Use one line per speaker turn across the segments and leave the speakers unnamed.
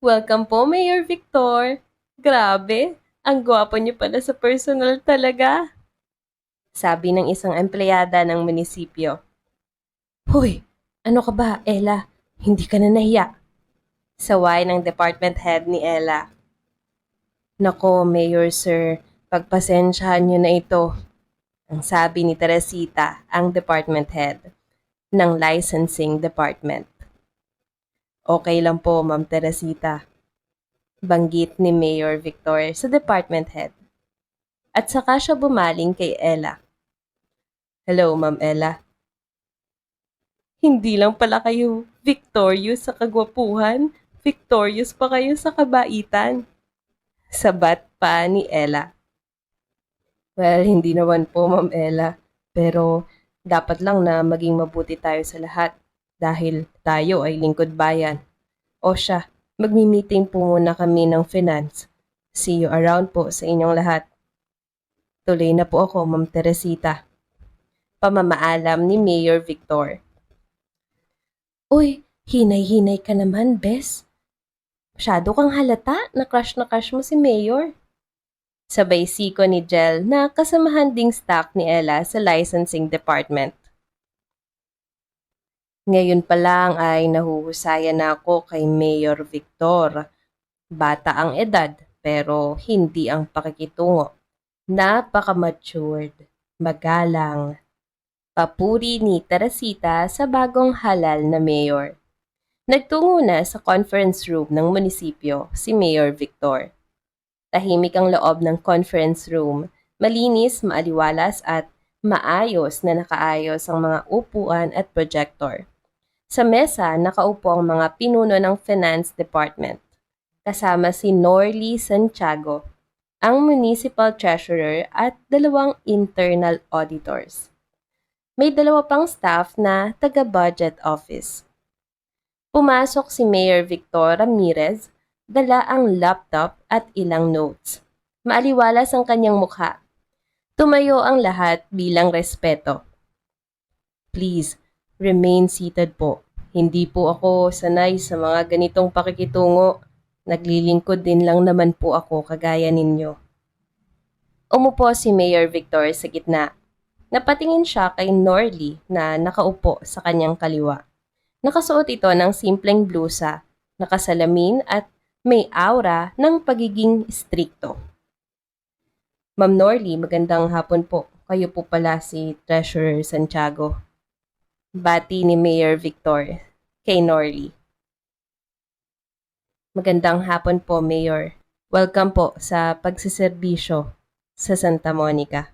Welcome po, Mayor Victor. Grabe, ang gwapo niyo pala sa personal talaga. Sabi ng isang empleyada ng munisipyo. Hoy, ano ka ba, Ella? Hindi ka na nahiya. Saway ng department head ni Ella. Nako, Mayor Sir, pagpasensyahan niyo na ito. Ang sabi ni Teresita, ang department head ng licensing department. Okay lang po, Ma'am Teresita. Banggit ni Mayor Victor sa department head. At saka siya bumaling kay Ella. Hello, Ma'am Ella. Hindi lang pala kayo victorious sa kagwapuhan, victorious pa kayo sa kabaitan. Sabat pa ni Ella. Well, hindi naman po, Ma'am Ella. Pero dapat lang na maging mabuti tayo sa lahat dahil tayo ay lingkod bayan. O siya, magmi-meeting po muna kami ng finance. See you around po sa inyong lahat. Tuloy na po ako, Ma'am Teresita. Pamamaalam ni Mayor Victor. Uy, hinay-hinay ka naman, Bes. Masyado kang halata na crush mo si Mayor. Sabay siko ni Jel na kasamahan ding staff ni Ella sa licensing department. Ngayon pa lang ay nahuhusayan na ako kay Mayor Victor. Bata ang edad pero hindi ang pakikitungo. Napaka-matured, magalang. Papuri ni Teresita sa bagong halal na mayor. Nagtungo na sa conference room ng munisipyo si Mayor Victor. Tahimik ang loob ng conference room, malinis, maaliwalas at maayos na nakaayos ang mga upuan at projector. Sa mesa, nakaupo ang mga pinuno ng Finance Department, kasama si Norly Santiago, ang Municipal Treasurer at dalawang internal auditors. May dalawa pang staff na taga-budget office. Pumasok si Mayor Victor Ramirez, dala ang laptop at ilang notes. Maaliwalas ang kanyang mukha. Tumayo ang lahat bilang respeto. Please, remain seated po. Hindi po ako sanay sa mga ganitong pakikitungo. Naglilingkod din lang naman po ako kagaya ninyo. Umupo si Mayor Victor sa gitna. Napatingin siya kay Norly na nakaupo sa kanyang kaliwa. Nakasuot ito ng simpleng blusa, nakasalamin at may aura ng pagiging strikto. Ma'am Norly, magandang hapon po. Kayo po pala si Treasurer Santiago. Bati ni Mayor Victor kay Norly. Magandang hapon po, Mayor. Welcome po sa pagsiserbisyo sa Santa Monica.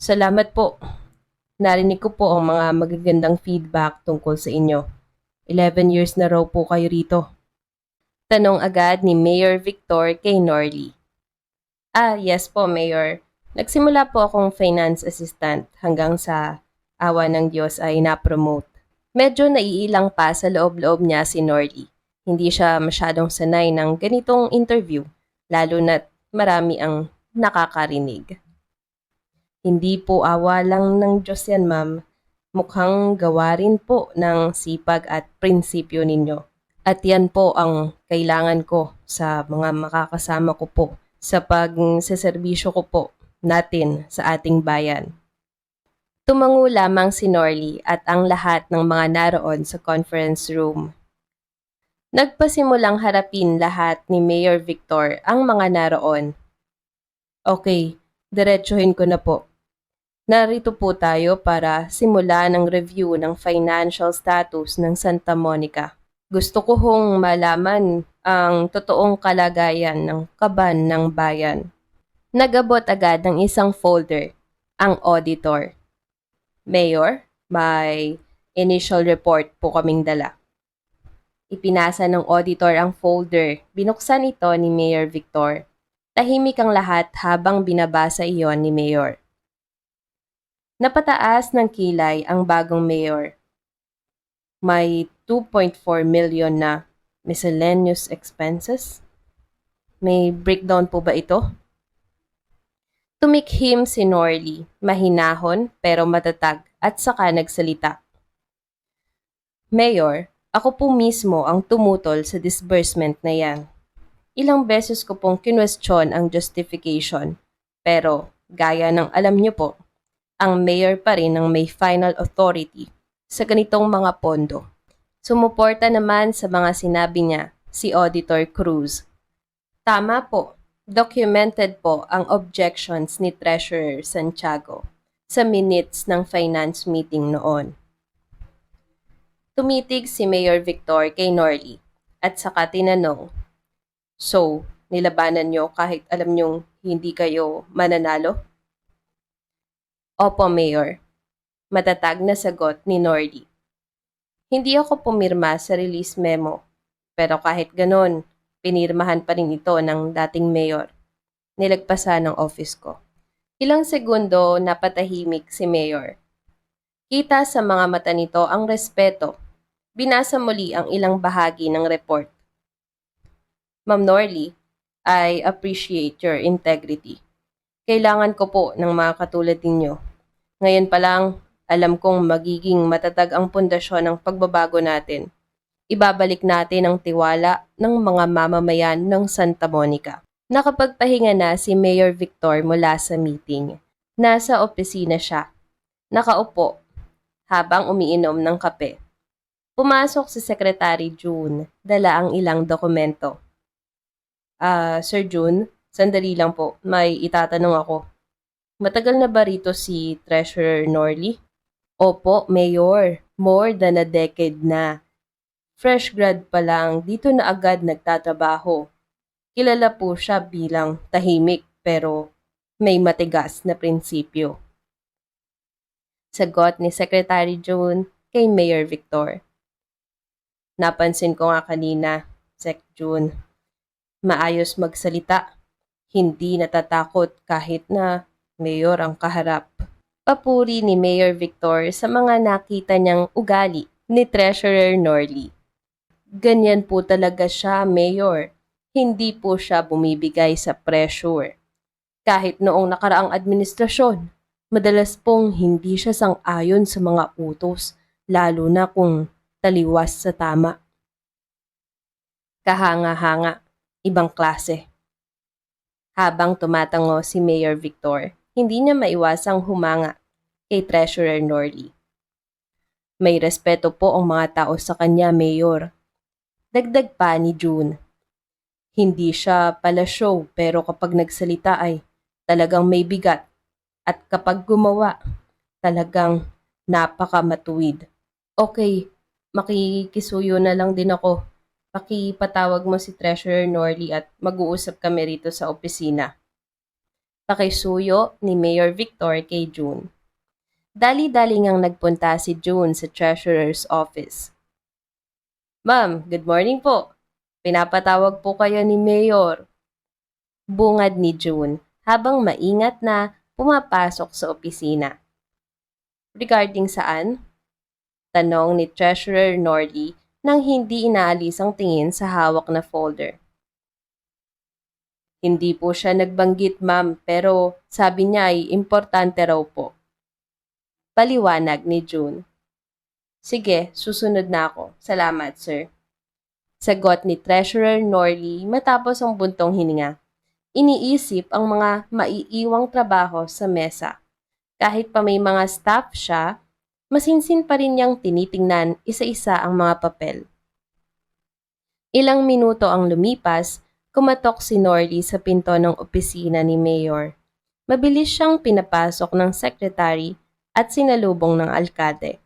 Salamat po. Narinig ko po ang mga magagandang feedback tungkol sa inyo. 11 years na raw po kayo rito. Tanong agad ni Mayor Victor kay Norly. Yes po, Mayor. Nagsimula po akong finance assistant hanggang sa awa ng Diyos ay na-promote. Medyo naiilang pa sa loob-loob niya si Norly. Hindi siya masyadong sanay ng ganitong interview, lalo na't marami ang nakakarinig. Hindi po awa lang ng Diyos yan, ma'am. Mukhang gawa rin po ng sipag at prinsipyo ninyo. At yan po ang kailangan ko sa mga makakasama ko po sa pagseserbisyo ko po natin sa ating bayan. Tumango lamang si Norly at ang lahat ng mga naroon sa conference room. Nagpasimulang harapin lahat ni Mayor Victor ang mga naroon. Okay, diretsuhin ko na po. Narito po tayo para simula ng review ng financial status ng Santa Monica. Gusto ko hong malaman ang totoong kalagayan ng kaban ng bayan. Nagabot agad ng isang folder ang auditor. Mayor, may initial report po kaming dala. Ipinasa ng auditor ang folder. Binuksan ito ni Mayor Victor. Tahimik ang lahat habang binabasa iyon ni Mayor. Napataas ng kilay ang bagong mayor. May 2.4 million na miscellaneous expenses. May breakdown po ba ito? Tumikhim si Norly, mahinahon pero matatag at saka nagsalita. Mayor, Ako po mismo ang tumutol sa disbursement na yan. Ilang beses ko pong kinwestiyon ang justification. Pero, gaya ng alam niyo po, ang mayor pa rin ang may final authority sa ganitong mga pondo. Sumuporta naman sa mga sinabi niya si Auditor Cruz. Tama po, documented po ang objections ni Treasurer Santiago sa minutes ng finance meeting noon. Tumitig si Mayor Victor kay Norly at saka tinanong, "So, nilabanan nyo kahit alam nyong hindi kayo mananalo?" "Opo, Mayor," matatag na sagot ni Norly. "Hindi ako pumirma sa release memo, pero kahit ganon, pinirmahan pa rin ito ng dating mayor. Nilagpasan ng office ko." Ilang segundo napatahimik si Mayor. Kita sa mga mata nito ang respeto. Binasa muli ang ilang bahagi ng report. "Ma'am Norly, I appreciate your integrity. Kailangan ko po ng mga katulad ninyo. Ngayon pa lang, alam kong magiging matatag ang pundasyon ng pagbabago natin. Ibabalik natin ang tiwala ng mga mamamayan ng Santa Monica." Nakapagpahinga na si Mayor Victor mula sa meeting. Nasa opisina siya. Nakaupo habang umiinom ng kape. Pumasok si Secretary June, dala ang ilang dokumento. Sir June, sandali lang po, may itatanong ako. Matagal na ba rito si Treasurer Norly?" "Opo, Mayor. More than a decade na. Fresh grad pa lang, dito na agad nagtatrabaho. Kilala po siya bilang tahimik pero may matigas na prinsipyo." Sagot ni Secretary June kay Mayor Victor. "Napansin ko nga kanina, Sec June. Maayos magsalita. Hindi natatakot kahit na mayor ang kaharap." Papuri ni Mayor Victor sa mga nakita niyang ugali ni Treasurer Norly. Ganyan po talaga siya, Mayor. Hindi po siya bumibigay sa pressure. Kahit noong nakaraang administrasyon, madalas pong hindi siya sang-ayon sa mga utos, lalo na kung taliwas sa tama. Kahanga-hanga, ibang klase. Habang tumatango si Mayor Victor, hindi niya maiwasang humanga kay Treasurer Norly. "May respeto po ang mga tao sa kanya, Mayor." Dagdag pa ni June. "Hindi siya pala show pero kapag nagsalita ay talagang may bigat at kapag gumawa, talagang napakamatuwid." "Okay, makikisuyo na lang din ako. Pakipatawag mo si Treasurer Norly at mag-uusap kami rito sa opisina." Pakisuyo ni Mayor Victor kay June. Dali-dali ngang nagpunta si June sa Treasurer's office. "Ma'am, good morning po. Pinapatawag po kayo ni Mayor." Bungad ni June habang maingat na pumapasok sa opisina. "Regarding saan?" tanong ni Treasurer Norly nang hindi inaalis ang tingin sa hawak na folder. "Hindi po siya nagbanggit, ma'am, pero sabi niya ay importante raw po." Paliwanag ni June. "Sige, susunod na ako. Salamat, sir." Sagot ni Treasurer Norly matapos ang buntong hininga. Iniisip ang mga maiiwang trabaho sa mesa. Kahit pa may mga staff siya, masinsin pa rin niyang tinitingnan isa-isa ang mga papel. Ilang minuto ang lumipas, kumatok si Norly sa pinto ng opisina ni Mayor. Mabilis siyang pinapasok ng secretary at sinalubong ng alkade.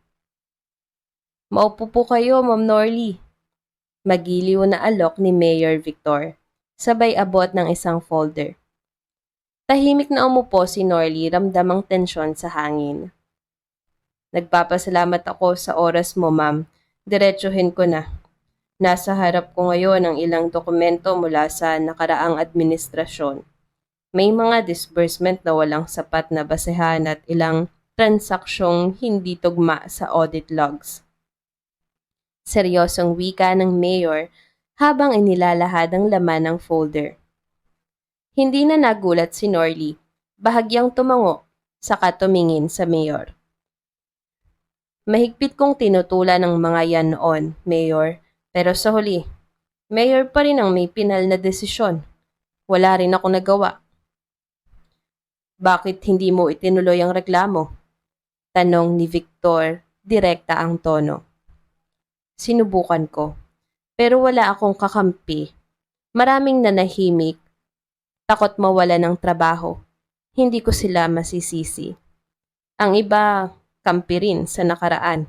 "Maupo po kayo, Ma'am Norly." Magiliw na alok ni Mayor Victor, sabay abot ng isang folder. Tahimik na umupo si Norly, ramdam ang tensyon sa hangin. "Nagpapasalamat ako sa oras mo, ma'am. Diretsuhin ko na. Nasa harap ko ngayon ang ilang dokumento mula sa nakaraang administrasyon. May mga disbursement na walang sapat na basehan at ilang transaksyong hindi tugma sa audit logs." Seryosong wika ng mayor habang inilalahad ang laman ng folder. Hindi na nagulat si Norly, bahagyang tumango, saka tumingin sa mayor. Mahigpit kong tinutulan ng mga yan noon, Mayor. Pero sa huli, Mayor pa rin ang may pinal na desisyon. Wala rin ako nagawa. Bakit hindi mo itinuloy ang reklamo? Tanong ni Victor, direkta ang tono. Sinubukan ko, pero wala akong kakampi. Maraming nanahimik, takot mawala ng trabaho. Hindi ko sila masisisi. Ang iba, kampi rin sa nakaraan.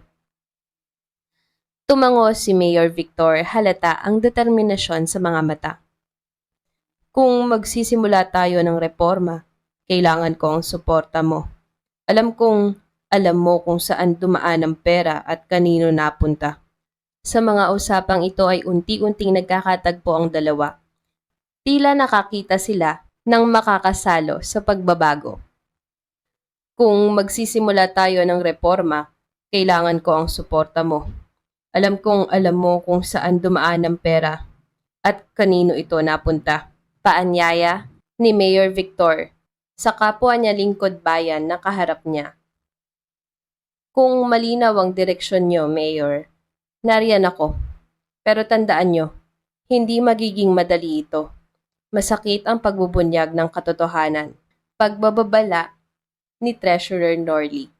Tumango si Mayor Victor, halata ang determinasyon sa mga mata. Kung magsisimula tayo ng reforma, kailangan ko ang suporta mo. Alam mo kung saan dumaan ang pera at kanino napunta. Sa mga usapang ito ay unti-unting nagkakatagpo ang dalawa. Tila nakakita sila ng makakasalo sa pagbabago. Kung magsisimula tayo ng reforma, kailangan ko ang suporta mo. Alam mo kung saan dumaan ang pera at kanino ito napunta. Paanyaya ni Mayor Victor sa kapwa niya lingkod bayan na kaharap niya. Kung malinaw ang direksyon niyo, Mayor, nariyan ako. Pero tandaan niyo, hindi magiging madali ito. Masakit ang pagbubunyag ng katotohanan. Pagbababala ni Treasurer Norley.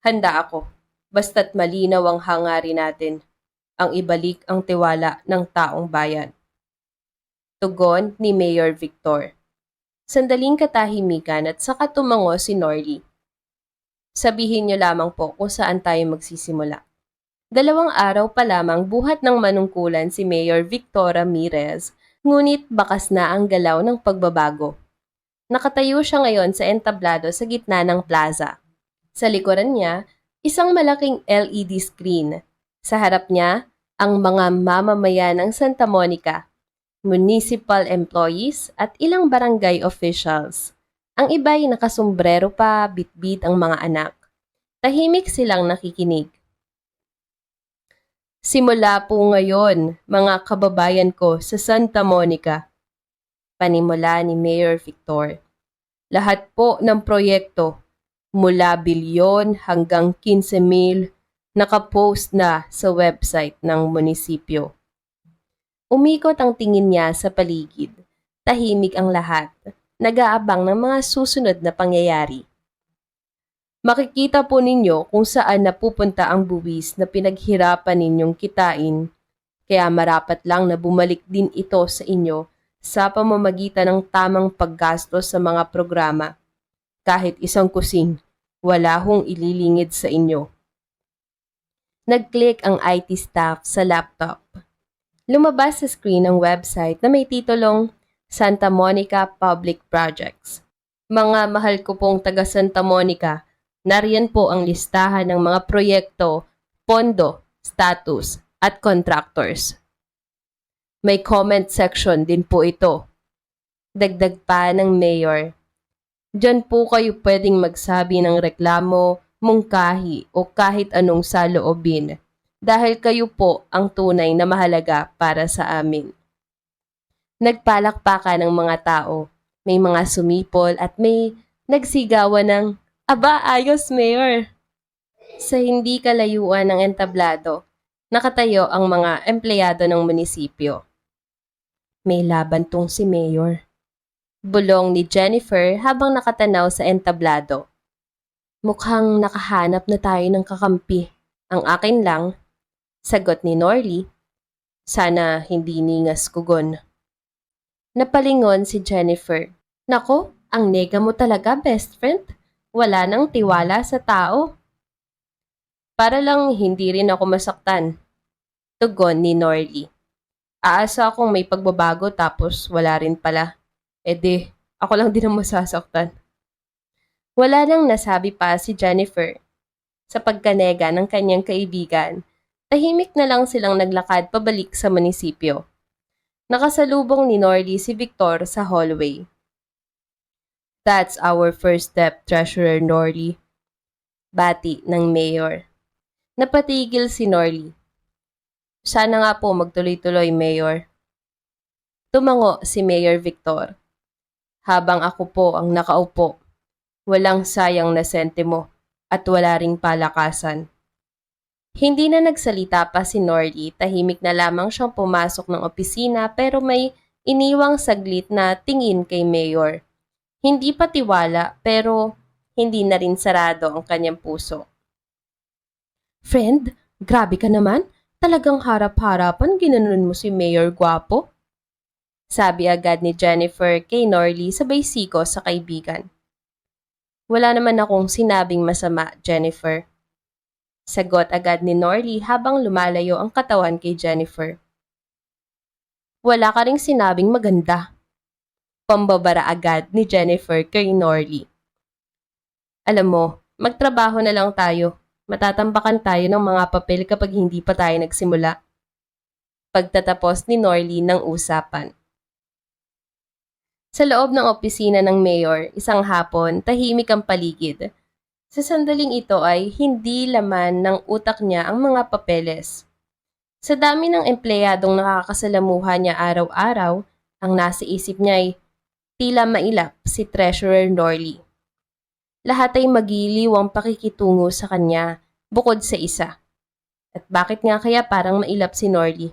Handa ako, basta't malinaw ang hangarin natin, ang ibalik ang tiwala ng taong bayan. Tugon ni Mayor Victor. Sandaling katahimikan at saka tumango si Norley. Sabihin niyo lamang po kung saan tayo magsisimula. 2 araw pa lamang buhat ng manungkulan si Mayor Victor Ramirez, ngunit bakas na ang galaw ng pagbabago. Nakatayo siya ngayon sa entablado sa gitna ng plaza. Sa likuran niya, isang malaking LED screen. Sa harap niya, ang mga mamamayan ng Santa Monica, municipal employees at ilang barangay officials. Ang iba'y nakasombrero pa, bitbit ang mga anak. Tahimik silang nakikinig. Simula po ngayon, mga kababayan ko sa Santa Monica. Panimula ni Mayor Victor. Lahat po ng proyekto, mula bilyon hanggang 15,000, nakapost na sa website ng munisipyo. Umikot ang tingin niya sa paligid. Tahimik ang lahat, nag-aabang ng mga susunod na pangyayari. Makikita po ninyo kung saan napupunta ang buwis na pinaghirapan ninyong kitain, kaya marapat lang na bumalik din ito sa inyo sa pamamagitan ng tamang paggastos sa mga programa. Kahit isang kusing, wala hong ililingid sa inyo. Nag-click ang IT staff sa laptop. Lumabas sa screen ang website na may titulong Santa Monica Public Projects. Mga mahal ko pong taga Santa Monica, nariyan po ang listahan ng mga proyekto, pondo, status, at contractors. May comment section din po ito. Dagdag pa ng mayor. Diyan po kayo pwedeng magsabi ng reklamo, mungkahi o kahit anong saloobin dahil kayo po ang tunay na mahalaga para sa amin. Nagpalakpakan ng mga tao, may mga sumipol at may nagsigawan ng, "Aba, ayos, Mayor!" Sa hindi kalayuan ng entablado, nakatayo ang mga empleyado ng munisipyo. May laban tong si Mayor. Bulong ni Jennifer habang nakatanaw sa entablado. Mukhang nakahanap na tayo ng kakampi. Ang akin lang, sagot ni Norley. Sana hindi ningas kugon. Napalingon si Jennifer. Nako, ang nega mo talaga, best friend. Wala nang tiwala sa tao. Para lang hindi rin ako masaktan. Tugon ni Norley. Aasa akong may pagbabago tapos wala rin pala. Ako lang din ang masasaktan. Wala nang nasabi pa si Jennifer. Sa pagkanega ng kanyang kaibigan, tahimik na lang silang naglakad pabalik sa munisipyo. Nakasalubong ni Norley si Victor sa hallway. That's our first step, Treasurer Norley. Bati ng mayor. Napatigil si Norley. Sana nga po magtuloy-tuloy, Mayor. Tumango si Mayor Victor. Habang ako po ang nakaupo, walang sayang na sentimo at wala ring palakasan. Hindi na nagsalita pa si Norly, tahimik na lamang siyang pumasok ng opisina pero may iniwang saglit na tingin kay Mayor. Hindi pa tiwala pero hindi na rin sarado ang kanyang puso. Friend, grabe ka naman. Talagang harap-harapan ginanon mo si Mayor Guapo. Sabi agad ni Jennifer kay Norly sabay siko sa kaibigan. Wala naman akong sinabing masama, Jennifer. Sagot agad ni Norly habang lumalayo ang katawan kay Jennifer. Wala ka ring sinabing maganda. Pambabara agad ni Jennifer kay Norly. Alam mo, magtrabaho na lang tayo. Matatambakan tayo ng mga papel kapag hindi pa tayo nagsimula. Pagtatapos ni Norly ng usapan. Sa loob ng opisina ng mayor, isang hapon, tahimik ang paligid. Sa sandaling ito ay hindi laman ng utak niya ang mga papeles. Sa dami ng empleyadong nakakasalamuha niya araw-araw, ang nasa isip niya ay tila mailap si Treasurer Norly. Lahat ay magiliw ang pakikitungo sa kanya, bukod sa isa. At bakit nga kaya parang mailap si Norly?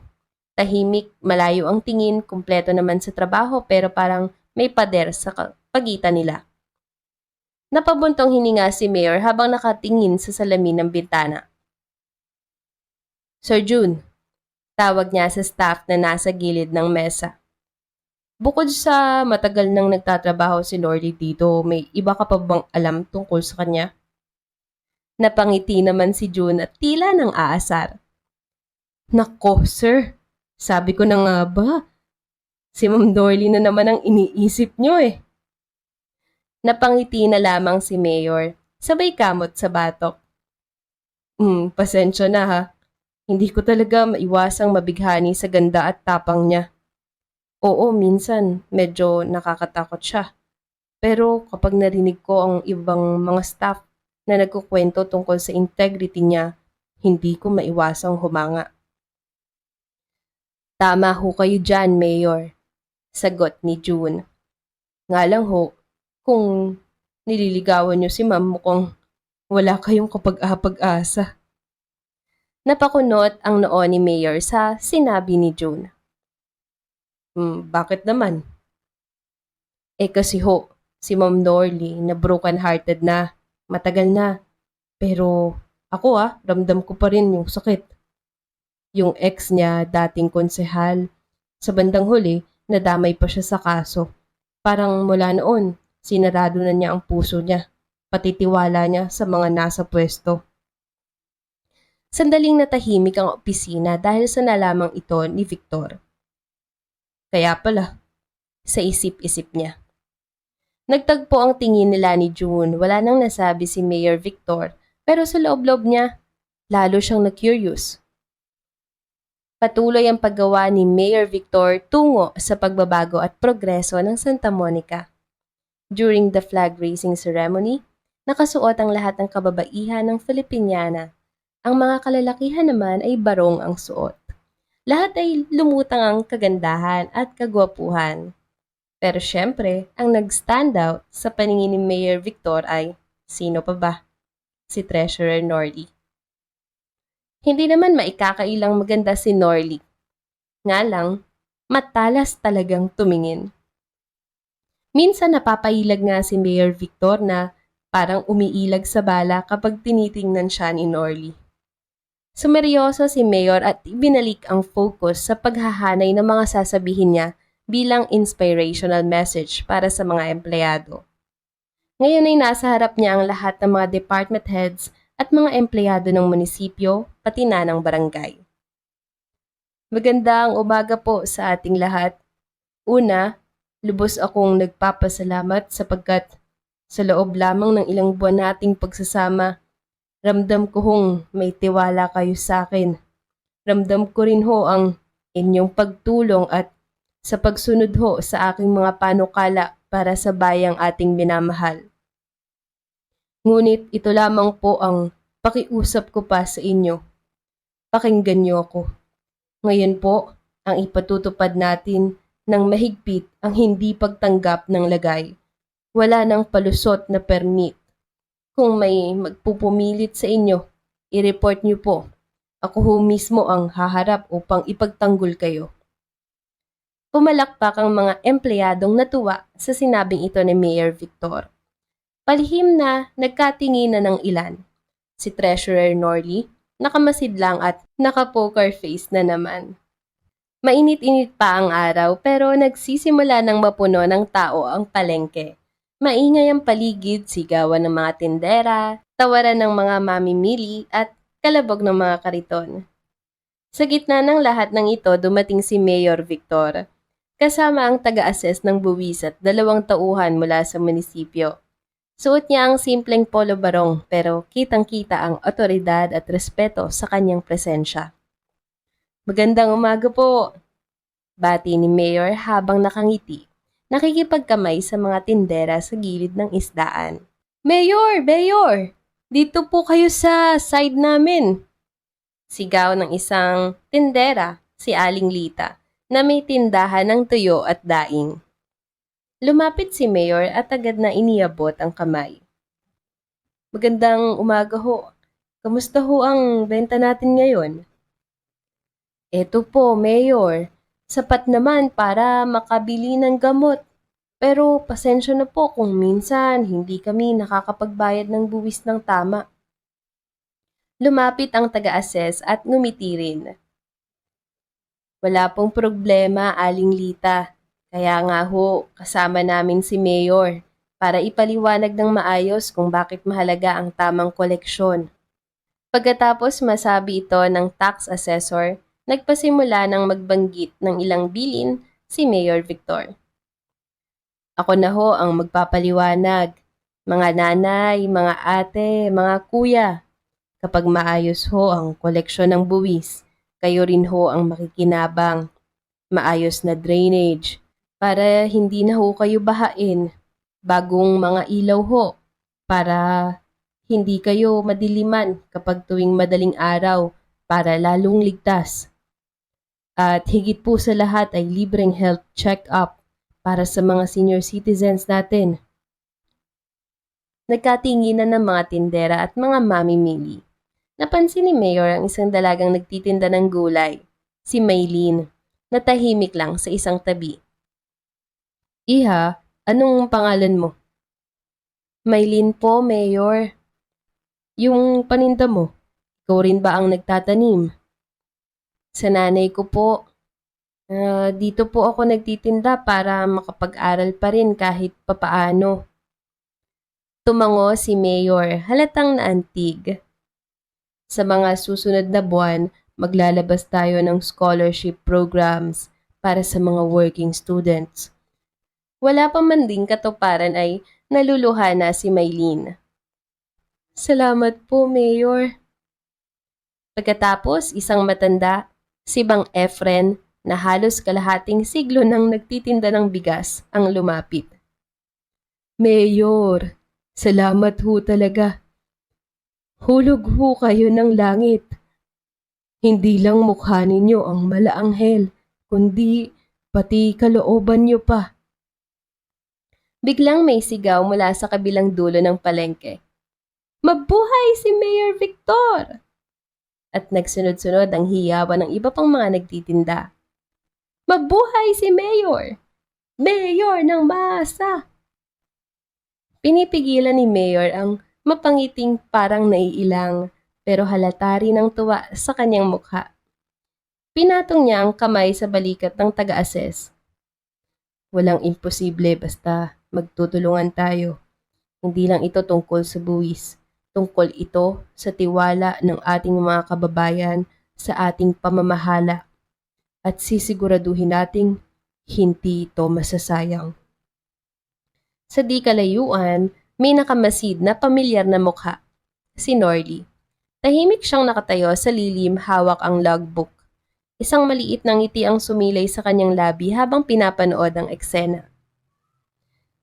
Tahimik, malayo ang tingin, kumpleto naman sa trabaho pero parang may pader sa pagitan nila. Napabuntong hininga si Mayor habang nakatingin sa salamin ng bintana. Sir June, tawag niya sa staff na nasa gilid ng mesa. Bukod sa matagal nang nagtatrabaho si Norly dito, may iba ka pa bang alam tungkol sa kanya? Napangiti naman si June at tila nang aasar. Nako, sir. Sabi ko na nga ba? Si Ma'am Norly na naman ang iniisip niyo eh. Napangiti na lamang si Mayor, sabay kamot sa batok. Pasensya na ha. Hindi ko talaga maiwasang mabighani sa ganda at tapang niya. Oo, minsan medyo nakakatakot siya. Pero kapag narinig ko ang ibang mga staff na nagkukwento tungkol sa integrity niya, hindi ko maiwasang humanga. Tama ho kayo dyan, Mayor. Sagot ni June. Nga lang ho, kung nililigawan niyo si Ma'am mukhang wala kayong kapag-apag-asa. Napakunot ang noo ni Mayor sa sinabi ni June. Bakit naman? Kasi ho, si Ma'am Norly na broken-hearted na, matagal na. Pero ako ramdam ko pa rin yung sakit. Yung ex niya, dating konsehal. Sa bandang huli, nadamay pa siya sa kaso. Parang mula noon, sinarado na niya ang puso niya, pati tiwala niya sa mga nasa pwesto. Sandaling natahimik ang opisina dahil sa nalamang ito ni Victor. Kaya pala, sa isip-isip niya. Nagtagpo ang tingin nila ni June, wala nang nasabi si Mayor Victor, pero sa loob-loob niya, lalo siyang na-curious. Patuloy ang paggawa ni Mayor Victor tungo sa pagbabago at progreso ng Santa Monica. During the flag-raising ceremony, nakasuot ang lahat ng kababaihan ng Filipiniana. Ang mga kalalakihan naman ay barong ang suot. Lahat ay lumutang ang kagandahan at kagwapuhan. Pero syempre, ang nag-stand out sa paningin ni Mayor Victor ay, sino pa ba? Si Treasurer Norly. Hindi naman maikakailang maganda si Norly. Nga lang, matalas talagang tumingin. Minsan napapailag nga si Mayor Victor na parang umiilag sa bala kapag tinitingnan siya ni Norly. Sumeryoso si Mayor at ibinalik ang focus sa paghahanay ng mga sasabihin niya bilang inspirational message para sa mga empleyado. Ngayon ay nasa harap niya ang lahat ng mga department heads at mga empleyado ng munisipyo, pati na ng barangay. Magandang umaga po sa ating lahat. Una, lubos akong nagpapasalamat sapagkat sa loob lamang ng ilang buwan nating pagsasama, ramdam ko hong may tiwala kayo sa akin. Ramdam ko rin ho ang inyong pagtulong at sa pagsunod ho sa aking mga panukala para sa bayang ating minamahal. Ngunit ito lamang po ang pakiusap ko pa sa inyo. Pakinggan niyo ako. Ngayon po, ang ipatutupad natin ng mahigpit ang hindi pagtanggap ng lagay. Wala nang palusot na permit. Kung may magpupumilit sa inyo, i-report niyo po. Ako ho mismo ang haharap upang ipagtanggol kayo. Pumalakpak ang mga empleyadong natuwa sa sinabing ito ni Mayor Victor. Palihim na nagkatinginan ng ilan. Si Treasurer Norley, nakamasid lang at naka-poker face na naman. Mainit-init pa ang araw pero nagsisimula ng mapuno ng tao ang palengke. Maingay ang paligid, sigawan ng mga tindera, tawaran ng mga mamimili at kalabog ng mga kariton. Sa gitna ng lahat ng ito dumating si Mayor Victor, kasama ang taga-assess ng buwis at 2 tauhan mula sa munisipyo. Suot niya ang simpleng polo barong pero kitang-kita ang otoridad at respeto sa kanyang presensya. Magandang umaga po, bati ni Mayor habang nakangiti, nakikipagkamay sa mga tindera sa gilid ng isdaan. Mayor! Mayor! Dito po kayo sa side namin! Sigaw ng isang tindera, si Aling Lita, na may tindahan ng tuyo at daing. Lumapit si Mayor at agad na iniabot ang kamay. Magandang umaga ho. Kamusta ho ang benta natin ngayon? Eto po, Mayor. Sapat naman para makabili ng gamot. Pero pasensya na po kung minsan hindi kami nakakapagbayad ng buwis ng tama. Lumapit ang taga-assess at ngumiti rin. Wala pong problema, Aling Lita. Kaya nga ho, kasama namin si Mayor para ipaliwanag ng maayos kung bakit mahalaga ang tamang koleksyon. Pagkatapos masabi ito ng tax assessor, nagpasimula ng magbanggit ng ilang bilin si Mayor Victor. Ako na ho ang magpapaliwanag. Mga nanay, mga ate, mga kuya. Kapag maayos ho ang koleksyon ng buwis, kayo rin ho ang makikinabang. Maayos na drainage para hindi na ho kayo bahain. Bagong mga ilaw ho para hindi kayo madiliman kapag tuwing madaling araw para lalong ligtas. At higit po sa lahat ay libreng health check-up para sa mga senior citizens natin. Nagkatinginan ng mga tindera at mga mamimili. Napansin ni Mayor ang isang dalagang nagtitinda ng gulay, si Maylene, na tahimik lang sa isang tabi. Iha, anong pangalan mo? Maylene po, Mayor. Yung paninda mo, ikaw rin ba ang nagtatanim? Sa nanay ko po. Dito po ako nagtitinda para makapag-aral pa rin kahit papaano. Tumango si Mayor, halatang naantig. Sa mga susunod na buwan, maglalabas tayo ng scholarship programs para sa mga working students. Wala pa man ding katuparan ay naluluha na si Maylene. Salamat po, Mayor. Pagkatapos, isang matanda, si Bang Efren, na halos kalahating siglo nang nagtitinda ng bigas ang lumapit. Mayor, salamat ho talaga. Hulog ho kayo ng langit. Hindi lang mukha ninyo ang malaanghel, kundi pati kalooban nyo pa. Biglang may sigaw mula sa kabilang dulo ng palengke. Mabuhay si Mayor Victor! At nagsunod-sunod ang hiyawan ng iba pang mga nagtitinda. Mabuhay si Mayor! Mayor ng masa! Pinipigilan ni Mayor ang mapangiting parang naiilang pero halata rin ang tuwa sa kanyang mukha. Pinatong niya ang kamay sa balikat ng taga-assess. Walang imposible basta magtutulungan tayo. Hindi lang ito tungkol sa buwis. Tungkol ito sa tiwala ng ating mga kababayan sa ating pamamahala at sisiguraduhin nating hindi ito masasayang. Sa di kalayuan, may nakamasid na pamilyar na mukha, si Norley. Tahimik siyang nakatayo sa lilim, hawak ang logbook. Isang maliit na ngiti ang sumilay sa kanyang labi habang pinapanood ang eksena.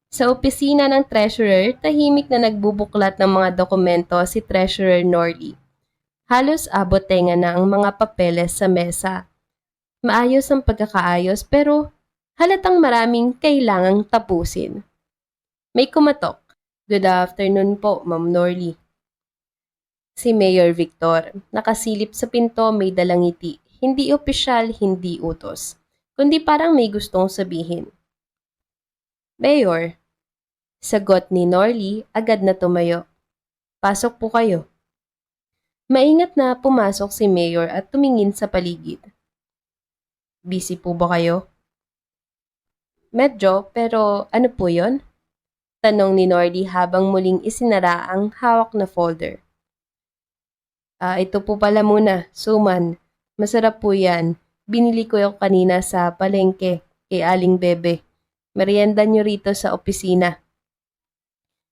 Sa opisina ng treasurer, tahimik na nagbubuklat ng mga dokumento si Treasurer Norley. Halos abot tenga na ang mga papeles sa mesa. Maayos ang pagkakaayos pero halatang maraming kailangang tapusin. May kumatok. Good afternoon po, Ma'am Norly. Si Mayor Victor, nakasilip sa pinto may dalang ngiti. Hindi opisyal, hindi utos. Kundi parang may gustong sabihin. Mayor, sagot ni Norly agad na tumayo. Pasok po kayo. Maingat na pumasok si Mayor at tumingin sa paligid. Busy po ba kayo? Medyo, pero ano po yon? Tanong ni Norly habang muling isinara ang hawak na folder. Ito po pala muna, suman. Masarap po yan. Binili ko yung kanina sa palengke kay Aling Bebe. Merienda nyo rito sa opisina.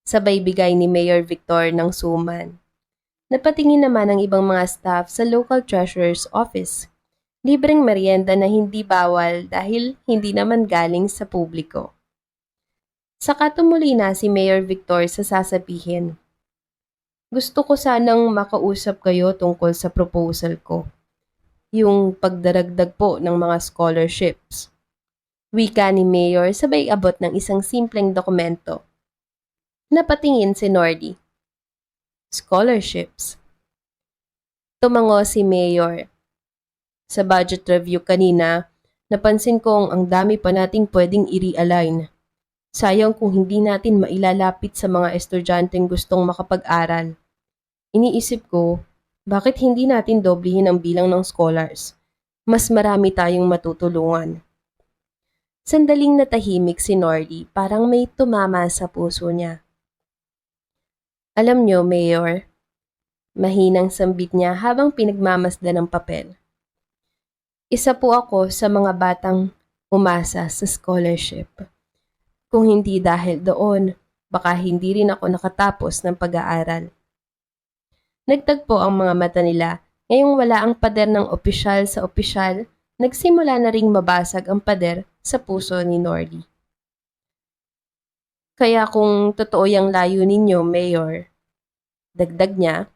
Sabay bigay ni Mayor Victor ng suman. Napatingin naman ang ibang mga staff sa local treasurer's office. Libreng merienda na hindi bawal dahil hindi naman galing sa publiko. Saka tumuli na si Mayor Victor sa sasabihin. Gusto ko sanang makausap kayo tungkol sa proposal ko. Yung pagdaragdag po ng mga scholarships. Wika ni Mayor sabay abot ng isang simpleng dokumento. Napatingin si Nordy. Scholarships. Tumango si Mayor. Sa budget review kanina, napansin kong ang dami pa nating pwedeng i-realign. Sayang kung hindi natin mailalapit sa mga estudyanteng gustong makapag-aral. Iniisip ko, bakit hindi natin doblehin ang bilang ng scholars? Mas marami tayong matutulungan. Sandaling natahimik si Nordy, parang may tumama sa puso niya. Alam nyo, Mayor, mahinang sambit niya habang pinagmamasdan ng papel. Isa po ako sa mga batang umasa sa scholarship. Kung hindi dahil doon, baka hindi rin ako nakatapos ng pag-aaral. Nagtagpo ang mga mata nila, ngayong wala ang pader ng opisyal sa opisyal, nagsimula na ring mabasag ang pader sa puso ni Nordy. Kaya kung totoo yung layo ninyo, Mayor, dagdag niya,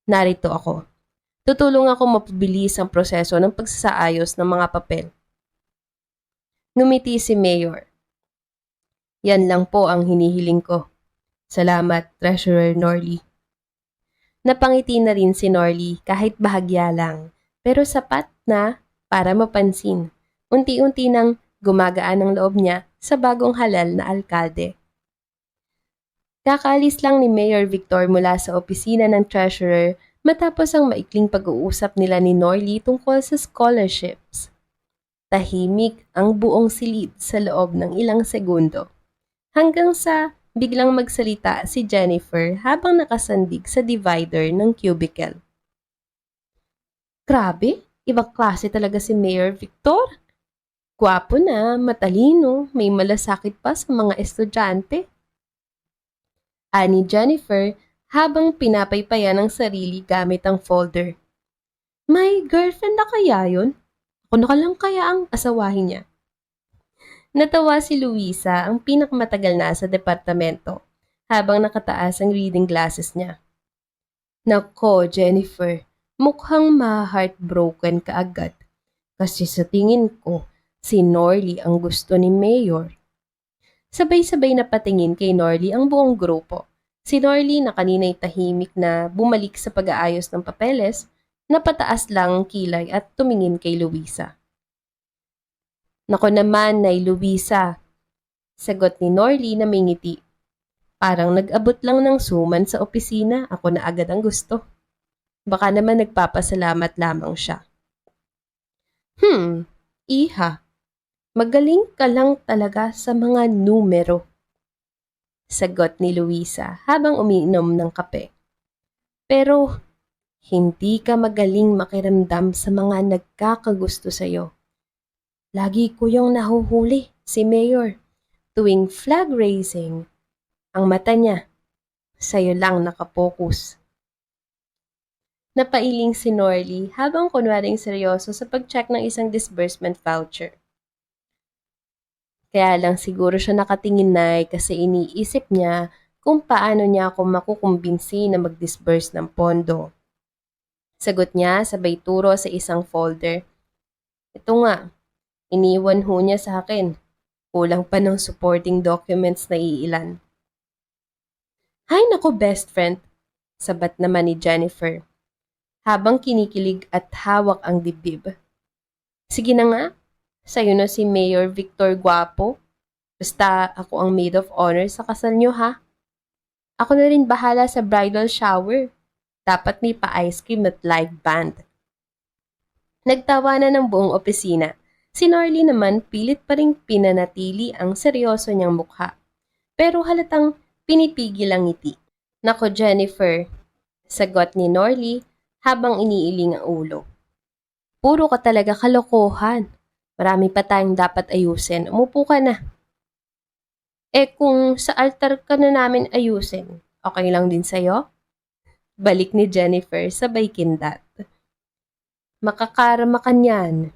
narito ako. Tutulong ako mapabilis ang proseso ng pagsasaayos ng mga papel. Ngumiti si Mayor. Yan lang po ang hinihiling ko. Salamat, Treasurer Norly. Napangiti na rin si Norly kahit bahagya lang, pero sapat na para mapansin. Unti-unti nang gumagaan ang loob niya sa bagong halal na alkalde. Kakaalis lang ni Mayor Victor mula sa opisina ng Treasurer matapos ang maikling pag-uusap nila ni Norly tungkol sa scholarships. Tahimik ang buong silid sa loob ng ilang segundo. Hanggang sa biglang magsalita si Jennifer habang nakasandig sa divider ng cubicle. Grabe, ibang klase talaga si Mayor Victor. Gwapo na, matalino, may malasakit pa sa mga estudyante. Ani Jennifer habang pinapaypayan ang sarili gamit ang folder. May girlfriend na kaya yun? Ako na lang kaya ang asawahin niya. Natawa si Luisa, ang pinakamatagal na sa departamento, habang nakataas ang reading glasses niya. Nako, Jennifer, mukhang ma-heartbroken ka agad. Kasi sa tingin ko, si Norly ang gusto ni Mayor. Sabay-sabay na patingin kay Norly ang buong grupo. Si Norly na kanina'y tahimik na bumalik sa pag-aayos ng papeles, napataas lang ang kilay at tumingin kay Luisa. Nako naman, Nay Luisa, sagot ni Norly na may ngiti. Parang nag-abot lang ng suman sa opisina, ako na agad ang gusto. Baka naman nagpapasalamat lamang siya. Iha, magaling ka lang talaga sa mga numero, sagot ni Luisa habang umiinom ng kape. Pero hindi ka magaling makiramdam sa mga nagkakagusto sa'yo. Lagi ko yung nahuhuli, si Mayor. Tuwing flag raising, ang mata niya, sa'yo lang nakapokus. Napailing si Norly habang kunwaring seryoso sa pag-check ng isang disbursement voucher. Kaya lang siguro siya nakatingin na kasi iniisip niya kung paano niya ako makukumbinsi na mag-disburse ng pondo. Sagot niya sabay turo sa isang folder. Ito nga, iniwan ho niya sa akin. Kulang pa ng supporting documents na iilan. Hay nako best friend, sabat naman ni Jennifer, habang kinikilig at hawak ang dibdib. Sige na nga, sa'yo na si Mayor Victor Guapo. Basta ako ang maid of honor sa kasal nyo ha. Ako na rin bahala sa bridal shower. Dapat may pa-ice cream at live band. Nagtawanan ng buong opisina. Si Norly naman pilit pa ring pinanatili ang seryoso niyang mukha. Pero halatang pinipigil ang ngiti. Nako Jennifer, sagot ni Norly habang iniiling ang ulo. Puro ka talaga kalokohan. Marami pa tayong dapat ayusin. Umupo ka na. Kung sa altar ka na namin ayusin, okay lang din sa'yo? Balik ni Jennifer sabay kindat. Makakarama ka niyan,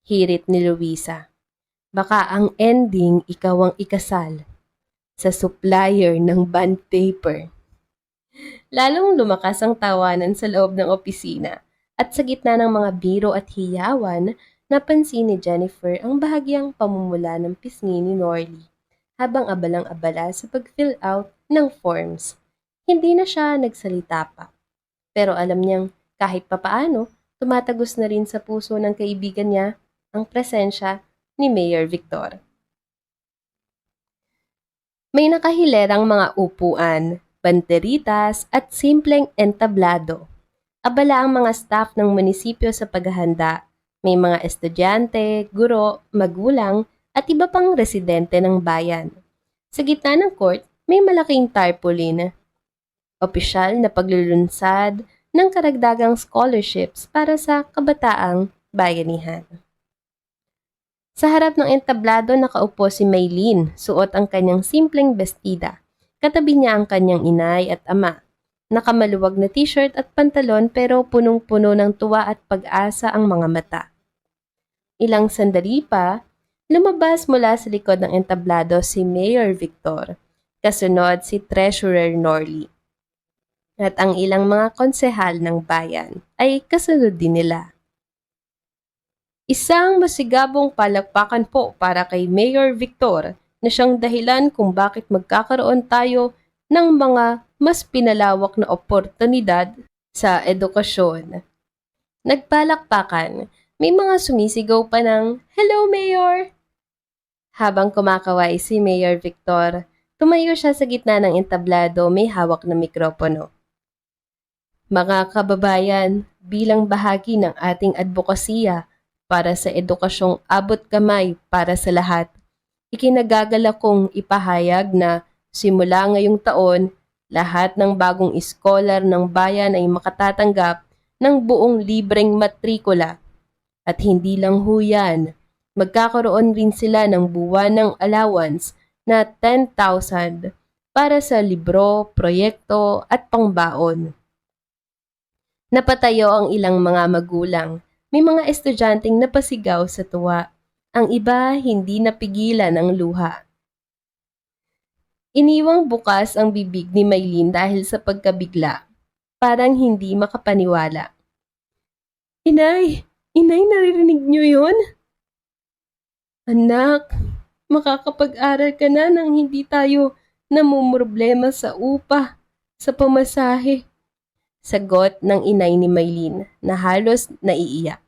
hirit ni Luisa. Baka ang ending ikaw ang ikasal sa supplier ng bond paper. Lalong lumakas ang tawanan sa loob ng opisina at sa gitna ng mga biro at hiyawan, napansin ni Jennifer ang bahagyang pamumula ng pisngi ni Norly habang abalang-abala sa pag-fill out ng forms. Hindi na siya nagsalita pa. Pero alam niyang kahit papaano, tumatagos na rin sa puso ng kaibigan niya ang presensya ni Mayor Victor. May nakahilerang mga upuan, banteritas at simpleng entablado. Abala ang mga staff ng munisipyo sa paghahanda. May mga estudyante, guro, magulang at iba pang residente ng bayan. Sa gitna ng court, may malaking tarpaulin. Opisyal na paglulunsad ng karagdagang scholarships para sa kabataang bayanihan. Sa harap ng entablado nakaupo si Maylene, suot ang kanyang simpleng bestida. Katabi niya ang kanyang inay at ama. Nakamaluwag na t-shirt at pantalon pero punong-puno ng tuwa at pag-asa ang mga mata. Ilang sandali pa, lumabas mula sa likod ng entablado si Mayor Victor, kasunod si Treasurer Norly. At ang ilang mga konsehal ng bayan ay kasunod din nila. Isang masigabong palakpakan po para kay Mayor Victor na siyang dahilan kung bakit magkakaroon tayo ng mga mas pinalawak na oportunidad sa edukasyon. Nagpalakpakan, may mga sumisigaw pa ng, "Hello, Mayor!" Habang kumakaway si Mayor Victor, tumayo siya sa gitna ng entablado may hawak na mikropono. Mga kababayan, bilang bahagi ng ating advokasya para sa edukasyong abot kamay para sa lahat, ikinagagalak kong ipahayag na simula ngayong taon, lahat ng bagong iskolar ng bayan ay makatatanggap ng buong libreng matrikula. At hindi lang ho yan, magkakaroon rin sila ng buwanang allowance na 10,000 para sa libro, proyekto at pangbaon. Napatayo ang ilang mga magulang. May mga estudyanteng napasigaw sa tuwa. Ang iba hindi napigilan ang luha. Iniwang bukas ang bibig ni Maylene dahil sa pagkabigla. Parang hindi makapaniwala. Inay! Inay, naririnig niyo yun? Anak, makakapag-aral ka na nang hindi tayo namumroblema sa upa, sa pamasahe. Sagot ng inay ni Maylene na halos naiiyak.